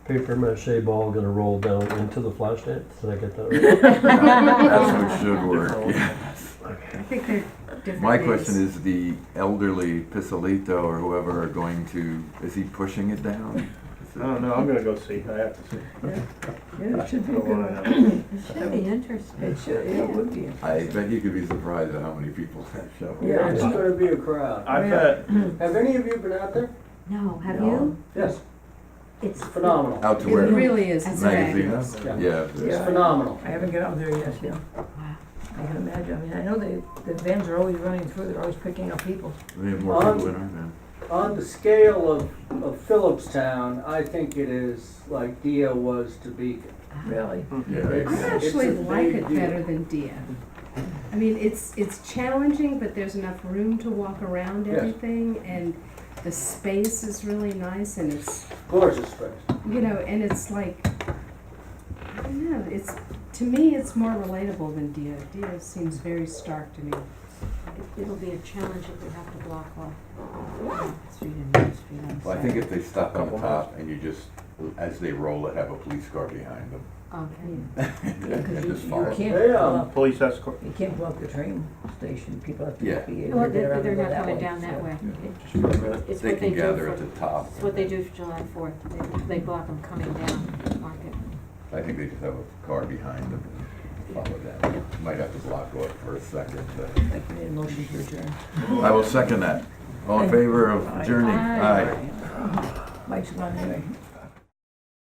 paper mache ball gonna roll down into the flash dance? Did I get that right? That's what should work, yes. I think they're different My days. question is, the elderly Pisolito or whoever are going to, is he pushing it down? I don't know, I'm gonna go see, I have to see. Yeah, it should be I don't wanna good. know. It should be interesting. It should, it would be. I bet you could be surprised at how many people that show. Yeah, It's gonna be a crowd. I bet, Have any of you been out there? No, have No. you? Yes. It's Phenomenal. Out to It where? really is Magazine? fabulous. Yeah. Yeah. It's phenomenal. I haven't got out there yet, yeah. Wow. I can imagine, I mean, I know the vans are always running through, they're always picking up people. We have more people in our van. On the scale of Phillipstown, I think it is like Dia was to Beacon. Really? Yeah. It's- I actually it's a like big it deal. better than Dia. I mean, it's challenging, but there's enough room to walk around Yes. everything, and the space is really nice, and it's, Gorgeous space. and it's like, I don't know, To me, it's more relatable than Dia. Dia seems very stark to me. It'll be a challenge if we have to block off Street and Main Street on Well, I think if Saturday. they stop on the top and you just, as they roll it, have a police car behind them. Okay. And just You follow. can't Hey, block, Police escort. you can't block the train station, people have to Yeah. be able Well, to get around they're and go not that coming way. down that so. way. Just for a minute. It's They what they can do gather for, at the top. it's what they do for July 4th. They block them coming down Market. I think they just have a car behind them. Follow that. Might have to block off for a second, but. I think we need a motion to adjourn. I will second that. All in favor of adjourning? Aye. Mike's gone anyway.